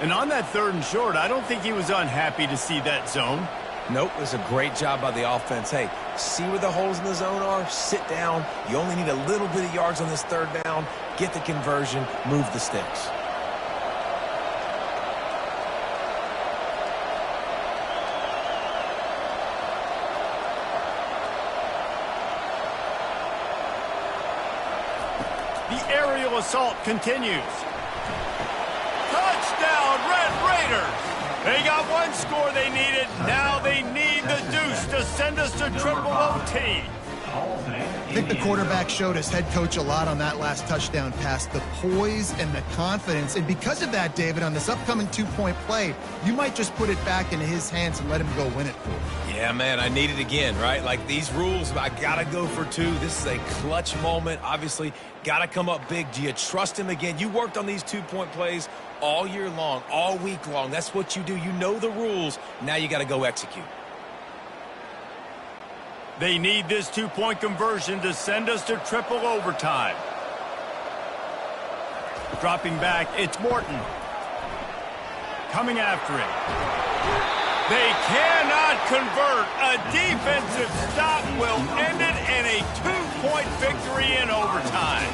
And on that 3rd and short, I don't think he was unhappy to see that zone. Nope, it was a great job by the offense. Hey, see where the holes in the zone are? Sit down. You only need a little bit of yards on this 3rd down. Get the conversion. Move the sticks. The aerial assault continues. Touchdown, Red Raiders! They got one score they needed. Now they need the deuce to send us to triple OT. I think the quarterback showed his head coach a lot on that last touchdown pass, the poise and the confidence. And because of that, David, on this upcoming two-point play, you might just put it back into his hands and let him go win it for you. Yeah, man, I need it again, right? Like these rules, I got to go for two. This is a clutch moment. Obviously, got to come up big. Do you trust him again? You worked on these two-point plays all year long, all week long. That's what you do. You know the rules. Now you got to go execute. They need this two-point conversion to send us to triple overtime. Dropping back, it's Morton. Coming after it. They cannot convert. A defensive stop will end it in a two-point victory in overtime.